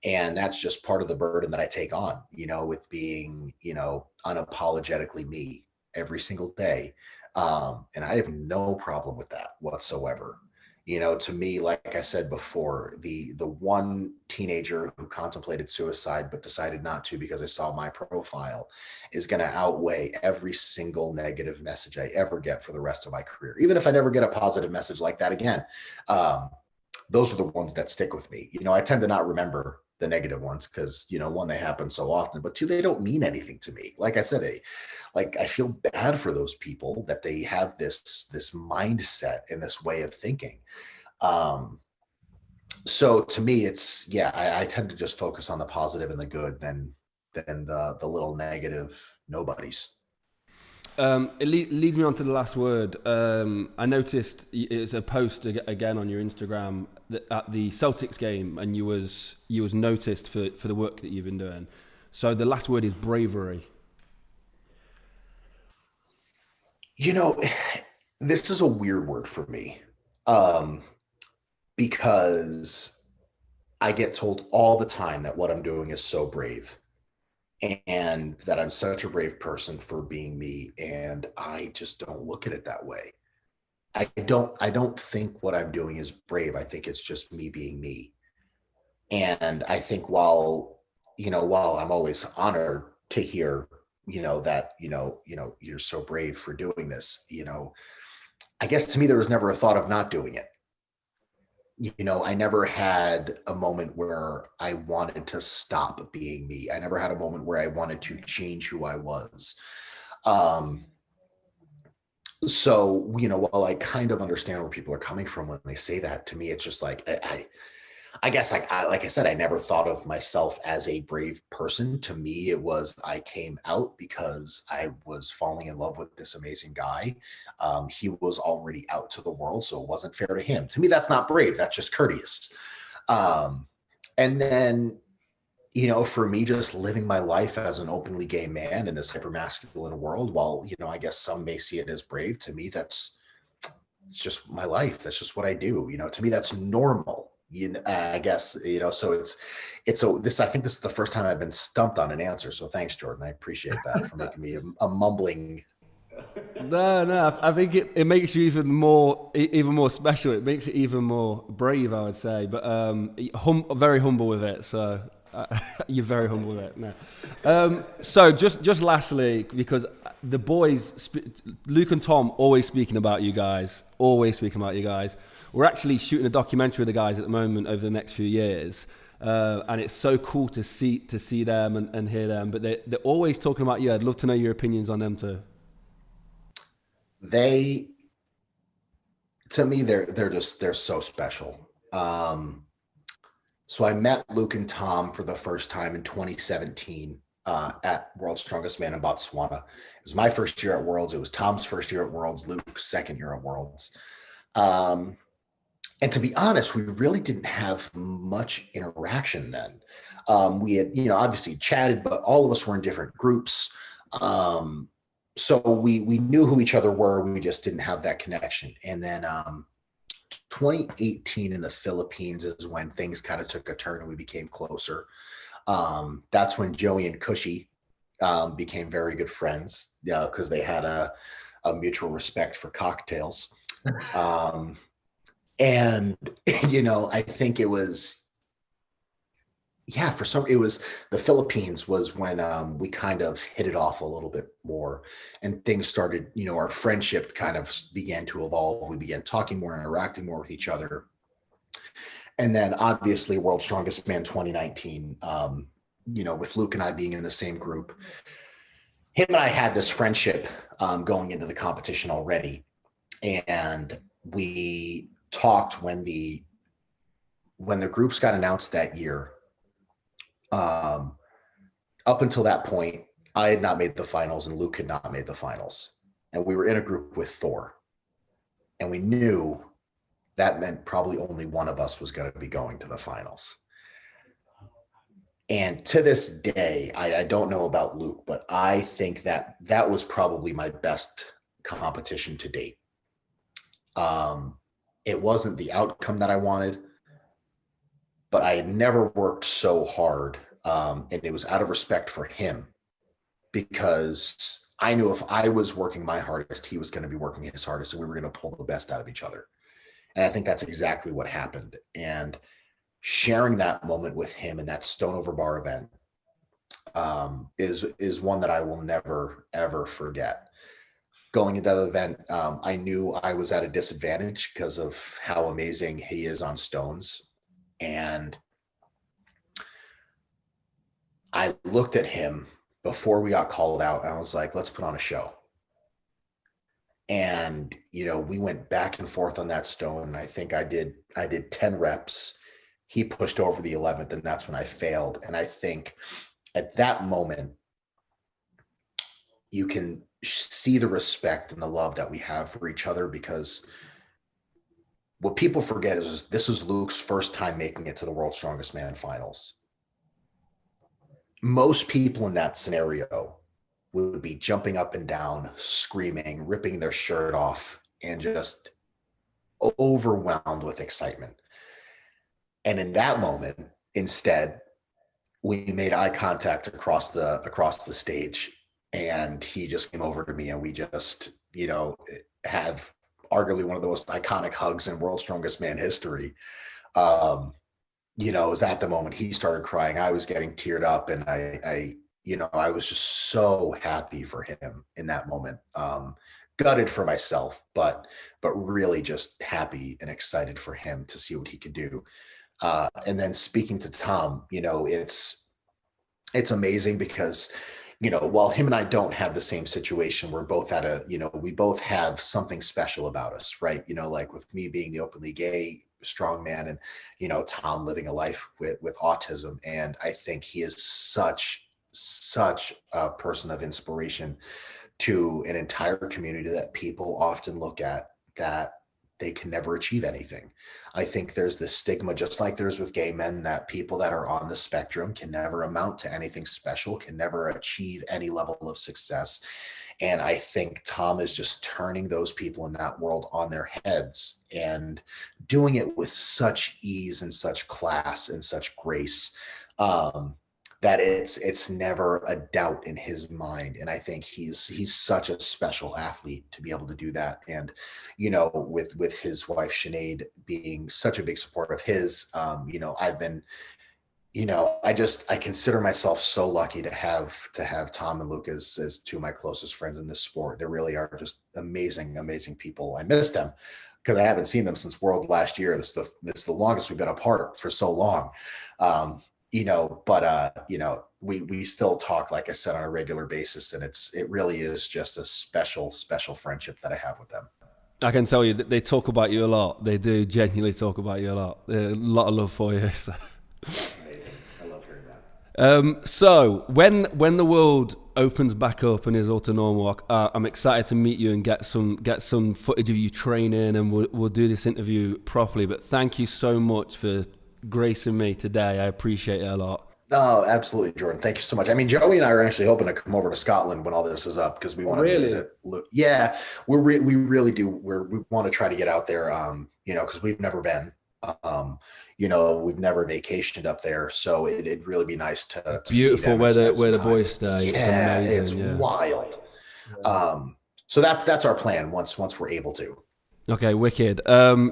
And that's just part of the burden that I take on, with being, unapologetically me every single day. And I have no problem with that whatsoever. To me, like I said before, the one teenager who contemplated suicide but decided not to because I saw my profile is going to outweigh every single negative message I ever get for the rest of my career. Even if I never get a positive message like that again, those are the ones that stick with me. I tend to not remember the negative ones because, one, they happen so often, but two, they don't mean anything to me. Like I said, I feel bad for those people that they have this mindset and this way of thinking. So to me, it's, yeah, I tend to just focus on the positive and the good than the little negative nobodies.
It leads me on to the last word. I noticed it's a post again on your Instagram at the Celtics game, and you was noticed for the work that you've been doing. So the last word is bravery.
This is a weird word for me, because I get told all the time that what I'm doing is so brave and that I'm such a brave person for being me. And I just don't look at it that way. I don't think what I'm doing is brave. I think it's just me being me. And I think while I'm always honored to hear, that, you're so brave for doing this, I guess to me, there was never a thought of not doing it. I never had a moment where I wanted to stop being me. I never had a moment where I wanted to change who I was. Um, so, while I kind of understand where people are coming from when they say that, to me, it's just like, I guess, like I said, I never thought of myself as a brave person. To me, it was I came out because I was falling in love with this amazing guy. He was already out to the world, so it wasn't fair to him. To me, that's not brave. That's just courteous. Um, and then, for me, just living my life as an openly gay man in this hypermasculine world, while, I guess some may see it as brave, to me, it's just my life. That's just what I do. To me, that's normal. I guess, so I think this is the first time I've been stumped on an answer. So thanks, Jordan. I appreciate that for making me a mumbling.
No, I think it makes you even more special. It makes it even more brave, I would say. But very humble with it. So you're very humble with it. No. So just lastly, because the boys, Luke and Tom, always speaking about you guys. We're actually shooting a documentary with the guys at the moment over the next few years. And it's so cool to see them and hear them. But they're always talking about you. I'd love to know your opinions on them too.
To me, they're so special. So I met Luke and Tom for the first time in 2017 at World's Strongest Man in Botswana. It was my first year at Worlds. It was Tom's first year at Worlds, Luke's second year at Worlds. And to be honest, we really didn't have much interaction then. We had, obviously chatted, but all of us were in different groups. So we knew who each other were. We just didn't have that connection. And then 2018 in the Philippines is when things kind of took a turn and we became closer. That's when Joey and Cushy became very good friends, because they had a mutual respect for cocktails. And, I think it was yeah, it was the Philippines was when we kind of hit it off a little bit more, and things started, our friendship kind of began to evolve. We began talking more, interacting more with each other. And then obviously World's Strongest Man 2019, with Luke and I being in the same group, him and I had this friendship going into the competition already. And we talked when the groups got announced that year. Up until that point, I had not made the finals and Luke had not made the finals. And we were in a group with Thor. And we knew that meant probably only one of us was going to be going to the finals. And to this day, I don't know about Luke, but I think that was probably my best competition to date. It wasn't the outcome that I wanted, but I had never worked so hard. And it was out of respect for him, because I knew if I was working my hardest, he was going to be working his hardest, and we were going to pull the best out of each other. And I think that's exactly what happened. And sharing that moment with him in that Stone Over Bar event is one that I will never, ever forget. Going into the event, I knew I was at a disadvantage because of how amazing he is on stones. And I looked at him before we got called out, and I was like, let's put on a show. And, we went back and forth on that stone. And I think I did 10 reps. He pushed over the 11th, and that's when I failed. And I think at that moment, you can see the respect and the love that we have for each other, because what people forget is this was Luke's first time making it to the World's Strongest Man finals. Most people in that scenario would be jumping up and down, screaming, ripping their shirt off, and just overwhelmed with excitement. And in that moment, instead, we made eye contact across the stage, and he just came over to me, and we just, have arguably one of the most iconic hugs in World's Strongest Man history. It was at the moment he started crying. I was getting teared up, and I was just so happy for him in that moment. Gutted for myself, but really just happy and excited for him to see what he could do. And then speaking to Tom, it's amazing because, while him and I don't have the same situation, we're both we both have something special about us, right? Like with me being the openly gay strongman, and, Tom living a life with autism. And I think he is such a person of inspiration to an entire community that people often look at that they can never achieve anything. I think there's this stigma, just like there's with gay men, that people that are on the spectrum can never amount to anything special, can never achieve any level of success. And I think Tom is just turning those people in that world on their heads and doing it with such ease and such class and such grace, that it's never a doubt in his mind. And I think he's such a special athlete to be able to do that. And, with his wife, Sinead, being such a big support of his, I've been, I consider myself so lucky to have Tom and Luke as two of my closest friends in this sport. They really are just amazing, amazing people. I miss them because I haven't seen them since World last year. This is the longest we've been apart for so long. We still talk, like I said, on a regular basis, and it really is just a special, special friendship that I have with them.
I can tell you that they talk about you a lot. They do genuinely talk about you a lot. A lot of love for you. So.
That's amazing. I love hearing that.
So when the world opens back up and is all to normal, I'm excited to meet you and get some footage of you training, and we'll do this interview properly. But thank you so much for gracing me today. I appreciate it a lot.
Oh, absolutely, Jordan. Thank you so much. I mean, Joey and I are actually hoping to come over to Scotland when all this is up, because we want to visit. Yeah, we really do. We want to try to get out there, because we've never been. We've never vacationed up there, so it'd really be nice to
beautiful
see
where the boys stay.
Yeah, it's wild. So that's our plan once we're able to.
Okay, wicked. So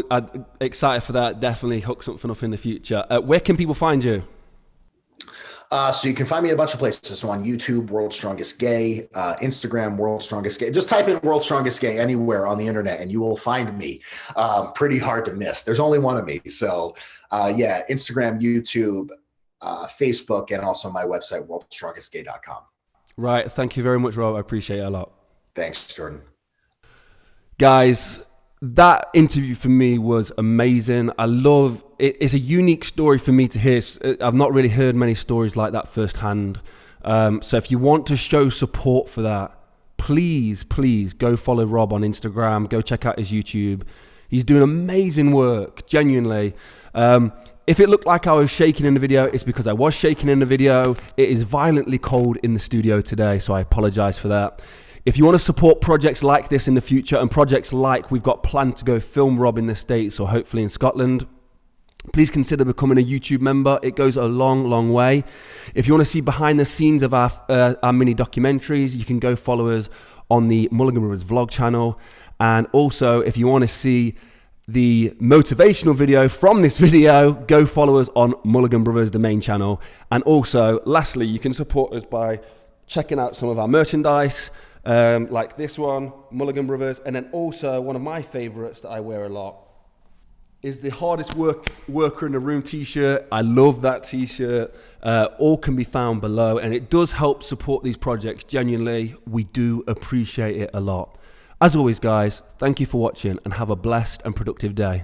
I'm excited for that. Definitely hook something up in the future. Where can people find you?
So you can find me a bunch of places. So on YouTube, World's Strongest Gay, Instagram, World's Strongest Gay. Just type in World's Strongest Gay anywhere on the internet and you will find me. Pretty hard to miss. There's only one of me. So yeah, Instagram, YouTube, Facebook, and also my website, worldstrongestgay.com.
Right. Thank you very much, Rob. I appreciate it a lot.
Thanks, Jordan.
Guys, that interview for me was amazing. I love it. It's a unique story for me to hear. I've not really heard many stories like that firsthand. So if you want to show support for that, please go follow Rob on Instagram. Go check out his YouTube. He's doing amazing work, genuinely. If it looked like I was shaking in the video, it's because I was shaking in the video. It is violently cold in the studio today, so I apologize for that. If you want to support projects like this in the future, and projects like we've got planned to go film Rob in the States or hopefully in Scotland, please consider becoming a YouTube member. It goes a long way. If you want to see behind the scenes of our mini documentaries, you can go follow us on the Mulligan Brothers vlog channel. And also, if you want to see the motivational video from this video, go follow us on Mulligan Brothers, the main channel. And also, lastly, you can support us by checking out some of our merchandise, like this one, Mulligan Brothers. And then also, one of my favorites that I wear a lot is the hardest worker in the room t-shirt. I love that t-shirt. All can be found below, and it does help support these projects. Genuinely, we do appreciate it a lot. As always, guys, thank you for watching and have a blessed and productive day.